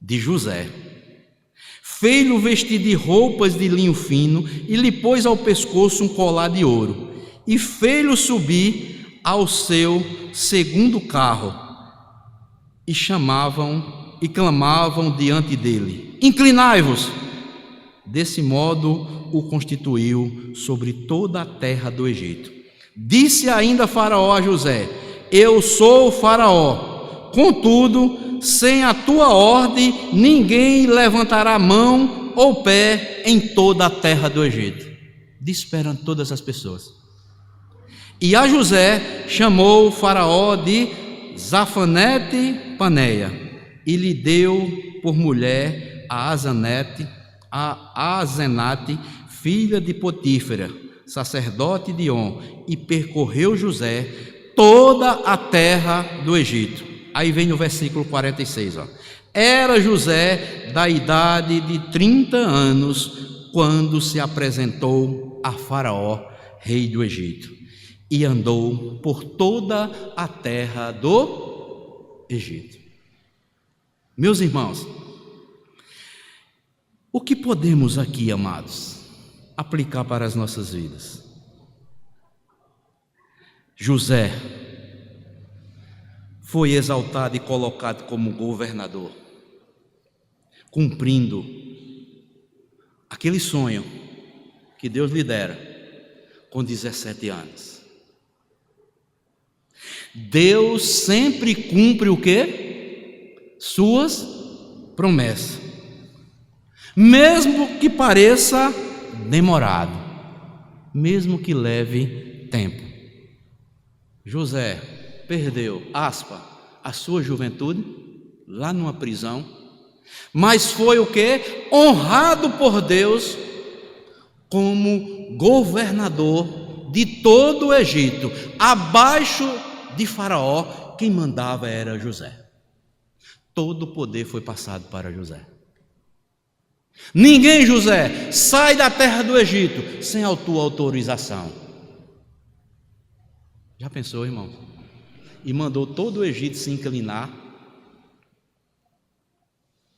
De José. Fez-lhe vestir de roupas de linho fino e lhe pôs ao pescoço um colar de ouro, e fez-lhe subir ao seu segundo carro, e clamavam diante dele: inclinai-vos. Desse modo o constituiu sobre toda a terra do Egito. Disse ainda Faraó a José: eu sou o Faraó, contudo, sem a tua ordem, ninguém levantará mão ou pé em toda a terra do Egito. Desesperando todas as pessoas. E a José chamou o Faraó de Zafanete Paneia, e lhe deu por mulher a Azenate, filha de Potífera, sacerdote de On, e percorreu José toda a terra do Egito. Aí vem no versículo 46, ó. Era José da idade de 30 anos quando se apresentou a Faraó, rei do Egito, e andou por toda a terra do Egito. Meus irmãos, o que podemos aqui, amados, aplicar para as nossas vidas? José foi exaltado e colocado como governador, cumprindo aquele sonho que Deus lhe dera com 17 anos. Deus sempre cumpre o quê? Suas promessas. Mesmo que pareça demorado, mesmo que leve tempo. José perdeu, a sua juventude lá numa prisão, mas foi o quê? Honrado por Deus como governador de todo o Egito. Abaixo de Faraó, quem mandava era José. Todo o poder foi passado para José. Ninguém, José, sai da terra do Egito sem a tua autorização. Já pensou, irmão? E mandou todo o Egito se inclinar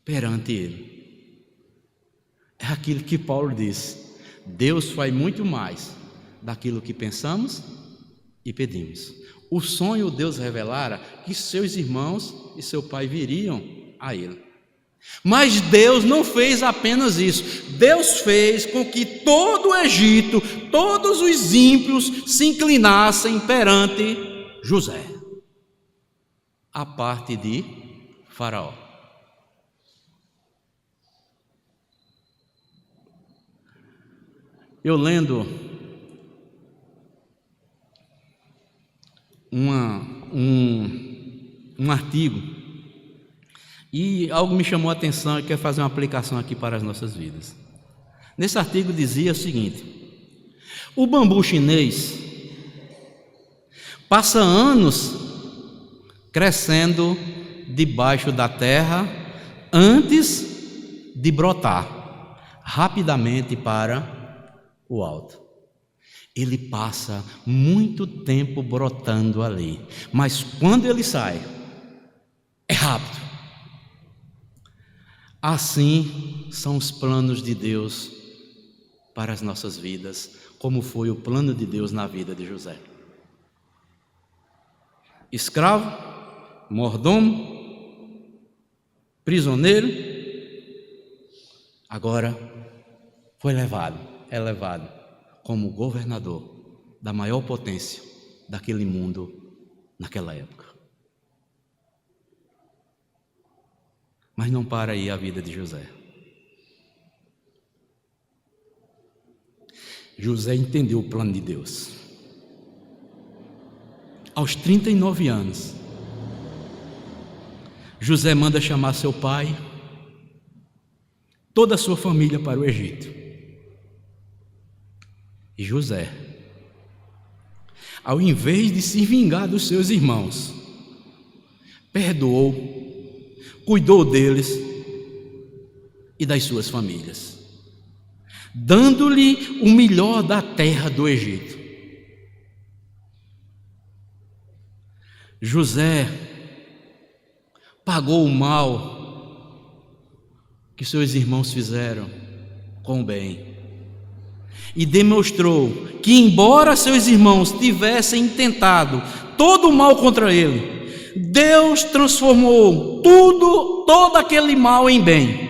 perante ele. É aquilo que Paulo diz: Deus faz muito mais daquilo que pensamos e pedimos. O sonho Deus revelara que seus irmãos e seu pai viriam a ele. Mas Deus não fez apenas isso. Deus fez com que todo o Egito, todos os ímpios se inclinassem perante José, a parte de Faraó. Eu lendo um artigo, e algo me chamou a atenção e quero fazer uma aplicação aqui para as nossas vidas. Nesse artigo dizia o seguinte: o bambu chinês passa anos crescendo debaixo da terra antes de brotar rapidamente para o alto. Ele passa muito tempo brotando ali, mas quando ele sai, é rápido. Assim são os planos de Deus para as nossas vidas, como foi o plano de Deus na vida de José. Escravo, mordomo, prisioneiro, agora é levado como governador da maior potência daquele mundo naquela época. Mas não para aí a vida de José. José entendeu o plano de Deus. Aos 39 anos, José manda chamar seu pai, toda a sua família para o Egito. E José, ao invés de se vingar dos seus irmãos, perdoou, cuidou deles e das suas famílias, dando-lhe o melhor da terra do Egito. José pagou o mal que seus irmãos fizeram com o bem e demonstrou que, embora seus irmãos tivessem tentado todo o mal contra ele, Deus transformou todo aquele mal em bem,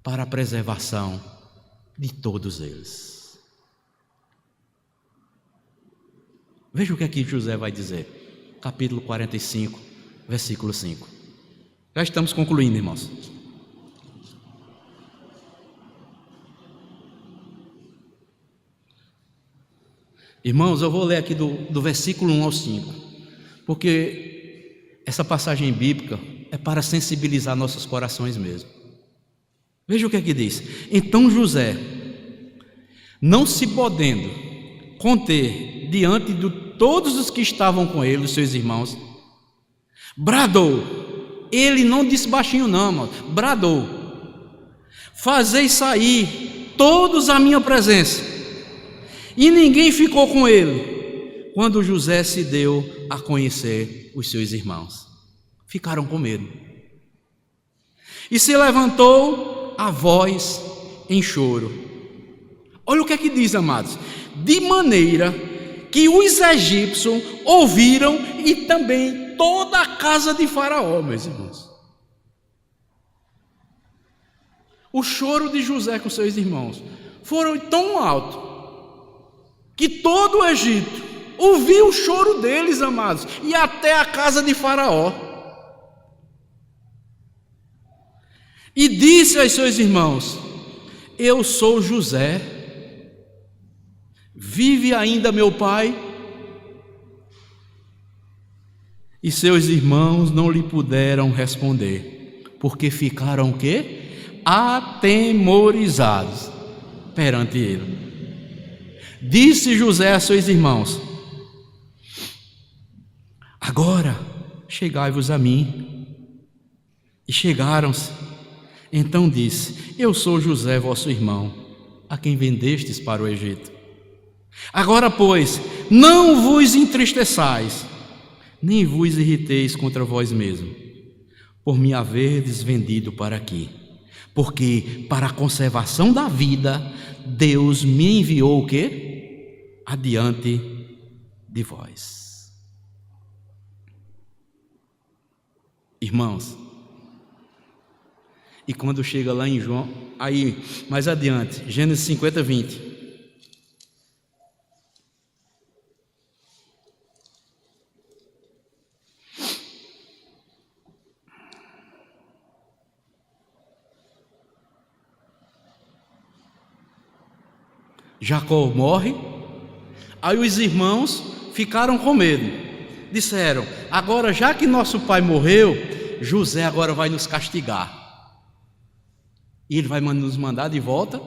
para a preservação de todos eles. Veja o que aqui José vai dizer, capítulo 45, versículo 5. Já estamos concluindo, irmãos. Irmãos, eu vou ler aqui do versículo 1 ao 5, porque essa passagem bíblica é para sensibilizar nossos corações mesmo. Veja o que aqui diz: então José, não se podendo conter diante de todos os que estavam com ele, os seus irmãos, bradou. Ele não disse baixinho não, mano. Bradou: fazei sair todos à minha presença. E ninguém ficou com ele quando José se deu a conhecer os seus irmãos. Ficaram com medo. E se levantou a voz em choro. Olha o que é que diz, amados: de maneira que os egípcios ouviram, e também toda a casa de Faraó, meus irmãos. O choro de José com seus irmãos foram tão alto que todo o Egito ouviu o choro deles, amados, e até a casa de Faraó. E disse aos seus irmãos: eu sou José, vive ainda meu pai? E seus irmãos não lhe puderam responder, porque ficaram o quê? Atemorizados perante ele. Disse José a seus irmãos: agora chegai-vos a mim. E chegaram-se. Então disse: eu sou José, vosso irmão, a quem vendestes para o Egito. Agora, pois, não vos entristeçais, nem vos irriteis contra vós mesmos, por me haverdes vendido para aqui, porque para a conservação da vida, Deus me enviou o quê? Adiante de vós. Irmãos, e quando chega lá em João, aí mais adiante, Gênesis 50, 20. Jacó morre, aí os irmãos ficaram com medo, disseram: agora já que nosso pai morreu, José agora vai nos castigar, e ele vai nos mandar de volta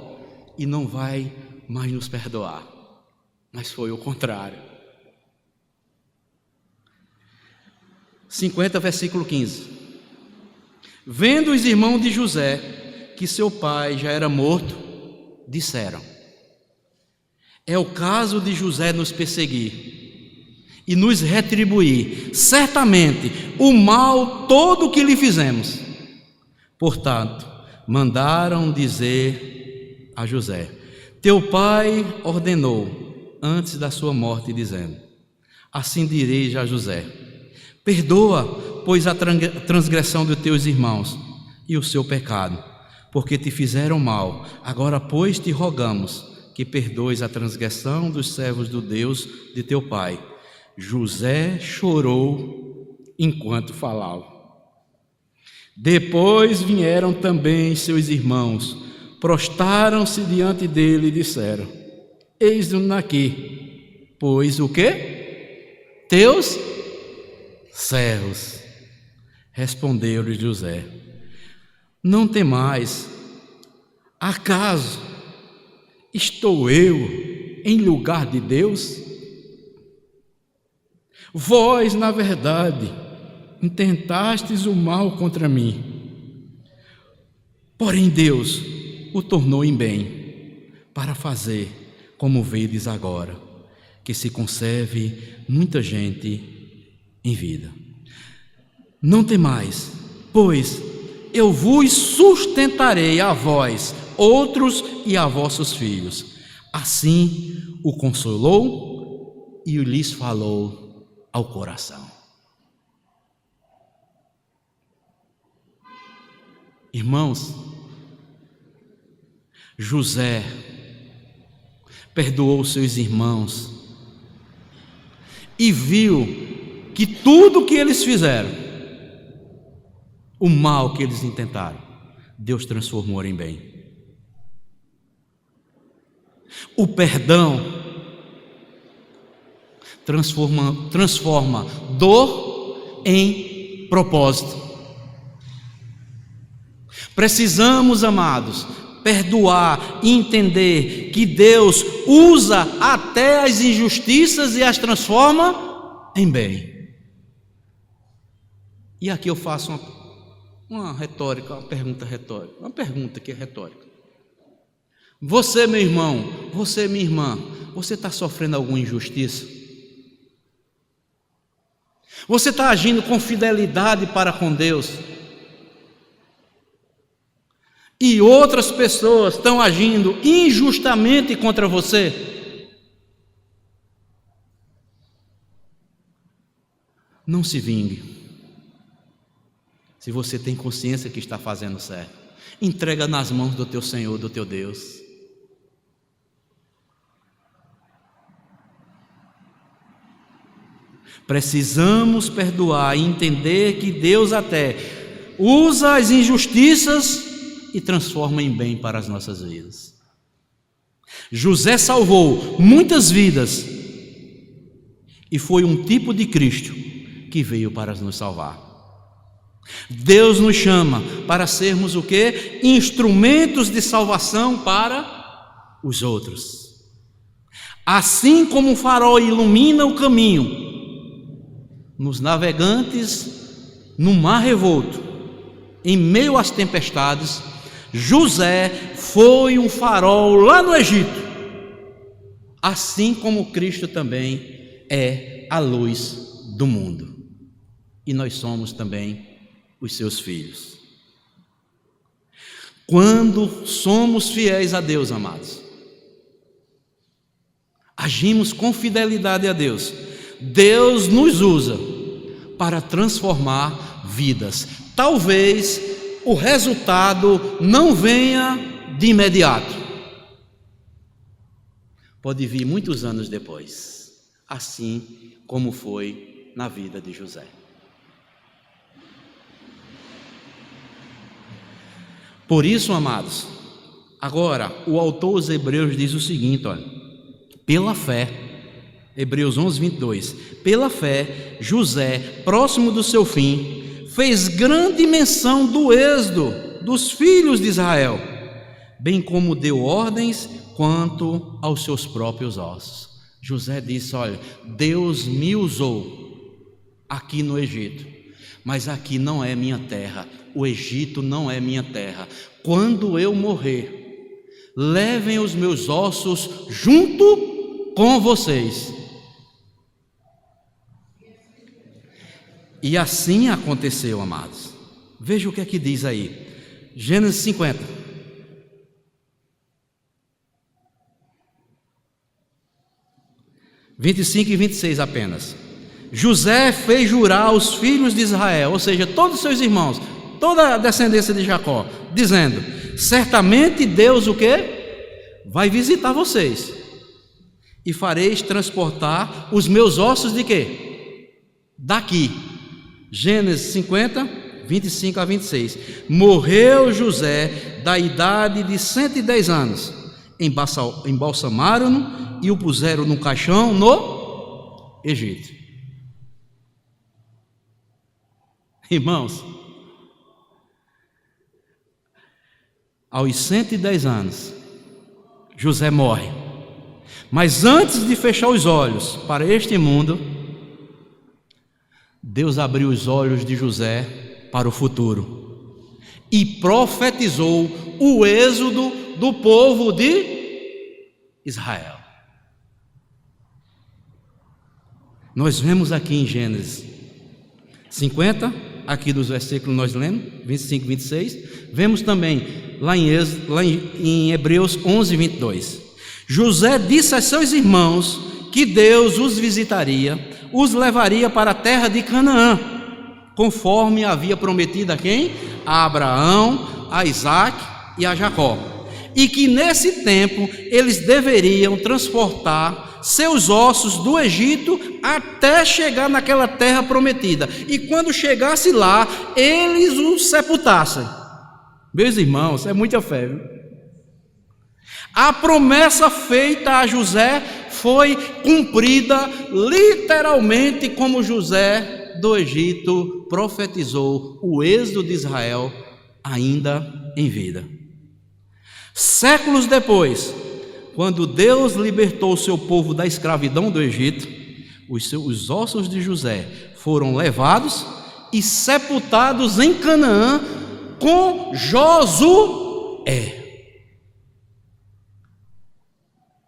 e não vai mais nos perdoar. Mas foi o contrário. 50, versículo 15. Vendo os irmãos de José que seu pai já era morto, disseram: é o caso de José nos perseguir e nos retribuir certamente o mal todo que lhe fizemos. Portanto, mandaram dizer a José: teu pai ordenou antes da sua morte, dizendo: assim direis a José: perdoa, pois, a transgressão de teus irmãos e o seu pecado, porque te fizeram mal. Agora, pois, te rogamos que perdoes a transgressão dos servos do Deus de teu pai. José chorou enquanto falava. Depois vieram também seus irmãos, prostaram-se diante dele e disseram: eis-nos aqui, pois o quê? Teus servos. Respondeu-lhe José: não temais, acaso estou eu em lugar de Deus? Vós, na verdade, intentastes o mal contra mim, porém Deus o tornou em bem, para fazer, como vedes agora, que se conserve muita gente em vida. Não temais, pois eu vos sustentarei a vós, outros e a vossos filhos. Assim o consolou e lhes falou ao coração. Irmãos, José perdoou seus irmãos e viu que tudo que eles fizeram, o mal que eles intentaram, Deus transformou em bem. O perdão transforma dor em propósito. Precisamos, amados, perdoar e entender que Deus usa até as injustiças e as transforma em bem. E aqui eu faço uma retórica, uma pergunta retórica, uma pergunta que é retórica. Você, meu irmão, você, minha irmã, você está sofrendo alguma injustiça? Você está agindo com fidelidade para com Deus? E outras pessoas estão agindo injustamente contra você? Não se vingue. Se você tem consciência que está fazendo certo, entrega nas mãos do teu Senhor, do teu Deus. Precisamos perdoar e entender que Deus até usa as injustiças e transforma em bem para as nossas vidas. José salvou muitas vidas e foi um tipo de Cristo que veio para nos salvar. Deus nos chama para sermos o quê? Instrumentos de salvação para os outros. Assim como um farol ilumina o caminho nos navegantes no mar revolto, em meio às tempestades, José foi um farol lá no Egito, assim como Cristo também é a luz do mundo, e nós somos também os seus filhos. Quando somos fiéis a Deus, amados, agimos com fidelidade a Deus, Deus nos usa para transformar vidas. Talvez o resultado não venha de imediato, pode vir muitos anos depois, assim como foi na vida de José. Por isso, amados, agora o autor aos Hebreus diz o seguinte, olha: pela fé, Hebreus 11, 22, pela fé, José, próximo do seu fim, fez grande menção do êxodo dos filhos de Israel, bem como deu ordens quanto aos seus próprios ossos. José disse: olha, Deus me usou aqui no Egito, mas aqui não é minha terra, o Egito não é minha terra. Quando eu morrer, levem os meus ossos junto com vocês. E assim aconteceu, amados. Veja o que é que diz aí, Gênesis 50. – 25 e 26 apenas. José fez jurar aos filhos de Israel, ou seja, todos os seus irmãos, toda a descendência de Jacó, dizendo: certamente Deus o quê? Vai visitar vocês, e fareis transportar os meus ossos de quê? Daqui. Gênesis 50, 25 a 26. Morreu José da idade de 110 anos, embalsamaram-no e o puseram num caixão no Egito. Irmãos, aos 110 anos, José morre. Mas antes de fechar os olhos para este mundo, Deus abriu os olhos de José para o futuro e profetizou o êxodo do povo de Israel. Nós vemos aqui em Gênesis 50, aqui dos versículos nós lemos, 25 e 26, vemos também lá em Hebreus 11, 22. José disse a seus irmãos que Deus os visitaria, os levaria para a terra de Canaã, conforme havia prometido a quem? A Abraão, a Isaac e a Jacó, e que nesse tempo eles deveriam transportar seus ossos do Egito até chegar naquela terra prometida, e quando chegasse lá, eles os sepultassem. Meus irmãos, é muita fé, viu? A promessa feita a José foi cumprida literalmente, como José do Egito profetizou o êxodo de Israel ainda em vida. Séculos depois, quando Deus libertou o seu povo da escravidão do Egito, os ossos de José foram levados e sepultados em Canaã com Josué.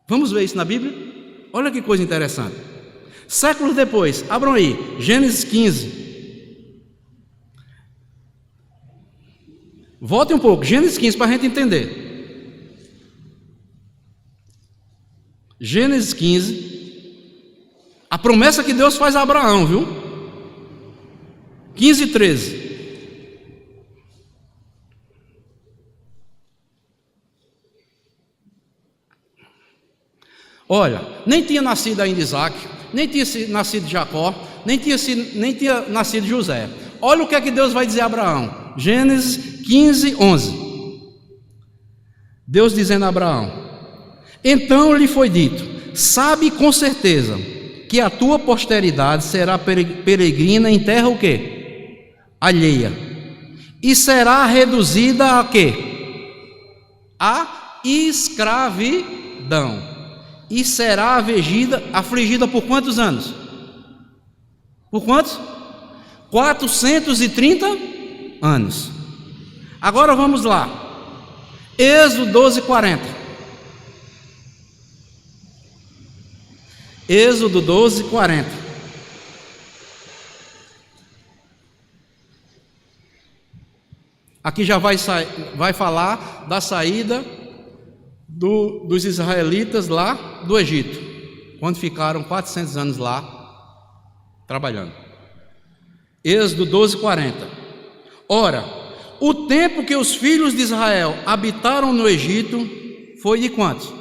Vamos ver isso na Bíblia? Olha que coisa interessante. Séculos depois, abram aí, Gênesis 15. Volte um pouco, Gênesis 15, para a gente entender. Gênesis 15, a promessa que Deus faz a Abraão, viu? 15 e 13. Olha, nem tinha nascido ainda Isaac, nem tinha nascido Jacó, nem tinha nascido José. Olha o que é que Deus vai dizer a Abraão. Gênesis 15, 11. Deus dizendo a Abraão: então lhe foi dito: sabe com certeza que a tua posteridade será peregrina em terra o quê? Alheia, e será reduzida a quê? A escravidão, e será afligida por quantos anos? Por quantos? 430 anos. Agora vamos lá, Êxodo 12, 40. Êxodo 12, 40. Aqui já vai falar da saída dos israelitas lá do Egito, quando ficaram 400 anos lá trabalhando. Êxodo 12, 40. Ora, o tempo que os filhos de Israel habitaram no Egito foi de quantos?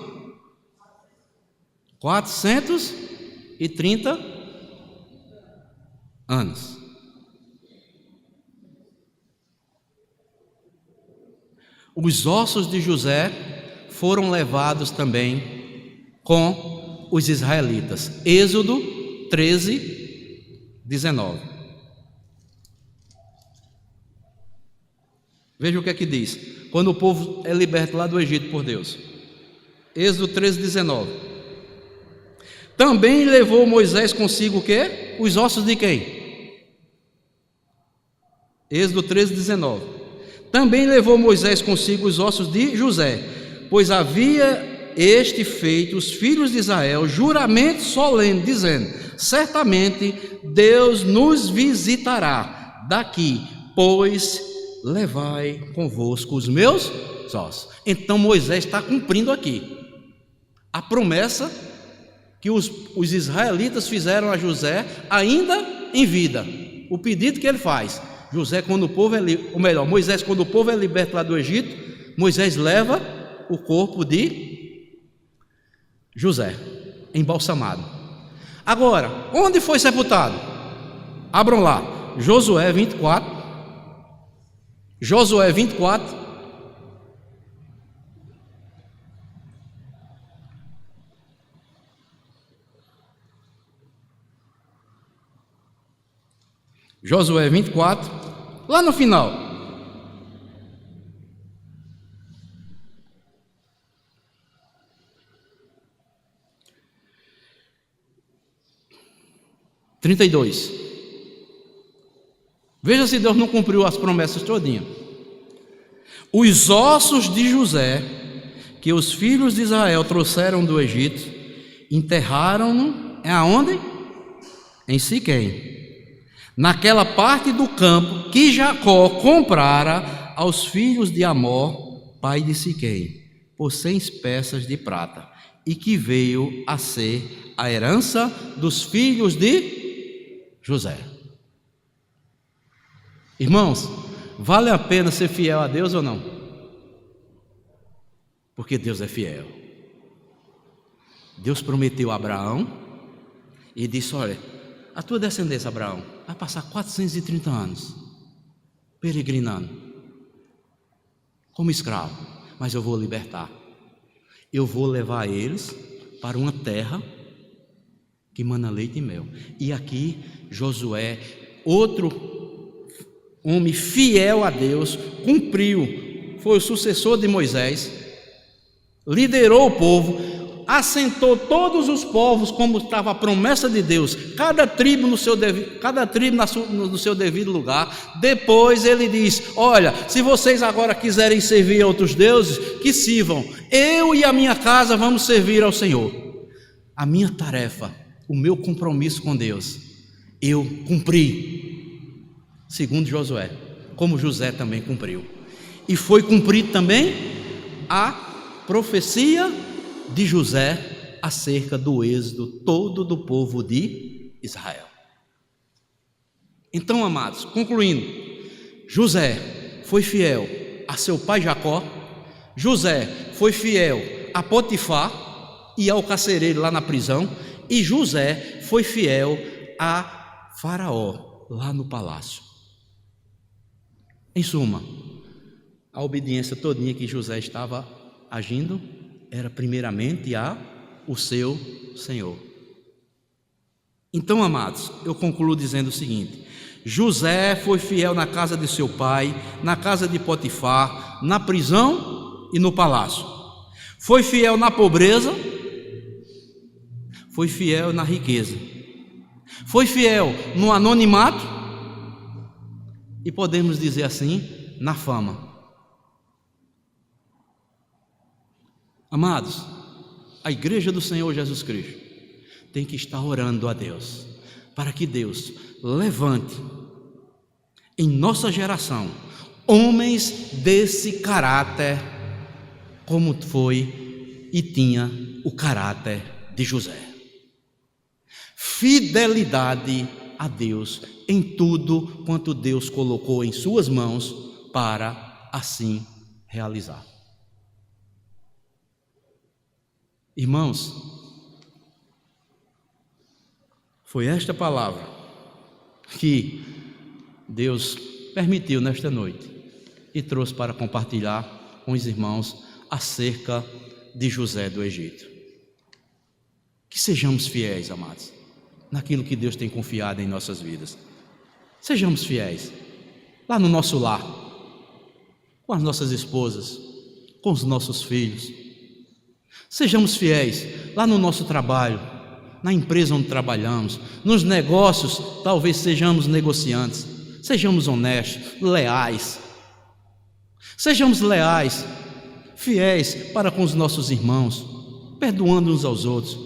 430 anos. Os ossos de José foram levados também com os israelitas. Êxodo 13, 19. Veja o que é que diz, quando o povo é liberto lá do Egito por Deus. Êxodo 13, 19. Também levou Moisés consigo o quê? Os ossos de quem? Êxodo 13, 19. Também levou Moisés consigo os ossos de José, pois havia este feito os filhos de Israel juramento solene, dizendo: certamente Deus nos visitará daqui, pois levai convosco os meus ossos. Então Moisés está cumprindo aqui a promessa que os israelitas fizeram a José ainda em vida. O pedido que ele faz. Moisés, quando o povo é liberto lá do Egito, Moisés leva o corpo de José embalsamado. Agora, onde foi sepultado? Abram lá, Josué 24. Josué 24. Josué 24, lá no final. Trinta e dois. Veja se Deus não cumpriu as promessas todinhas. Os ossos de José, que os filhos de Israel trouxeram do Egito, enterraram-no aonde? Em Siquém, naquela parte do campo que Jacó comprara aos filhos de Amor, pai de Siquém, por 100 peças de prata, e que veio a ser a herança dos filhos de José. Irmãos, vale a pena ser fiel a Deus ou não? Porque Deus é fiel. Deus prometeu a Abraão e disse: olha, a tua descendência, Abraão, vai passar 430 anos peregrinando como escravo, mas eu vou libertar. Eu vou levar eles para uma terra que mana leite e mel. E aqui Josué, outro homem fiel a Deus, cumpriu, foi o sucessor de Moisés, liderou o povo, assentou todos os povos como estava a promessa de Deus, cada tribo no seu devido lugar. Depois ele diz: olha, se vocês agora quiserem servir a outros deuses, que sirvam, eu e a minha casa vamos servir ao Senhor. A minha tarefa, o meu compromisso com Deus, eu cumpri, segundo Josué, como José também cumpriu. E foi cumprido também a profecia de José acerca do êxodo todo do povo de Israel. Então, amados, concluindo, José foi fiel a seu pai Jacó, José foi fiel a Potifar e ao carcereiro lá na prisão, E José foi fiel a Faraó, lá no palácio. Em suma, a obediência todinha que José estava agindo era primeiramente o seu Senhor. Então, amados, eu concluo dizendo o seguinte: José foi fiel na casa de seu pai, na casa de Potifar, na prisão e no palácio. Foi fiel na pobreza, foi fiel na riqueza, foi fiel no anonimato e podemos dizer assim, na fama. Amados, a igreja do Senhor Jesus Cristo tem que estar orando a Deus, para que Deus levante em nossa geração homens desse caráter, como foi e tinha o caráter de José. Fidelidade a Deus em tudo quanto Deus colocou em suas mãos para assim realizar. Irmãos, foi esta palavra que Deus permitiu nesta noite e trouxe para compartilhar com os irmãos acerca de José do Egito. Que sejamos fiéis, amados, naquilo que Deus tem confiado em nossas vidas. Sejamos fiéis lá no nosso lar, com as nossas esposas, com os nossos filhos. Sejamos fiéis lá no nosso trabalho, na empresa onde trabalhamos, nos negócios, talvez sejamos negociantes. Sejamos honestos, leais. Sejamos leais, fiéis para com os nossos irmãos, perdoando uns aos outros.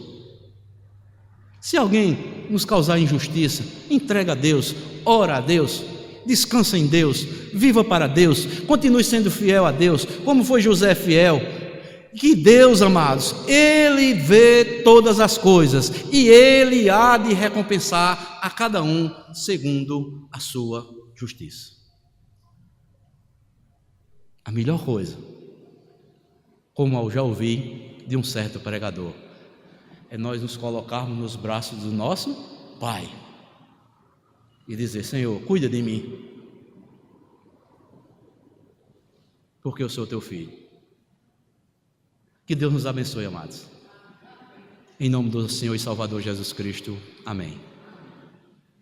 Se alguém nos causar injustiça, entrega a Deus, ora a Deus, descansa em Deus, viva para Deus, continue sendo fiel a Deus, como foi José fiel. Que Deus, amados, Ele vê todas as coisas e Ele há de recompensar a cada um segundo a sua justiça. A melhor coisa, como eu já ouvi de um certo pregador, é nós nos colocarmos nos braços do nosso Pai e dizer: Senhor, cuida de mim, porque eu sou teu filho. Que Deus nos abençoe, amados. Em nome do Senhor e Salvador Jesus Cristo. Amém.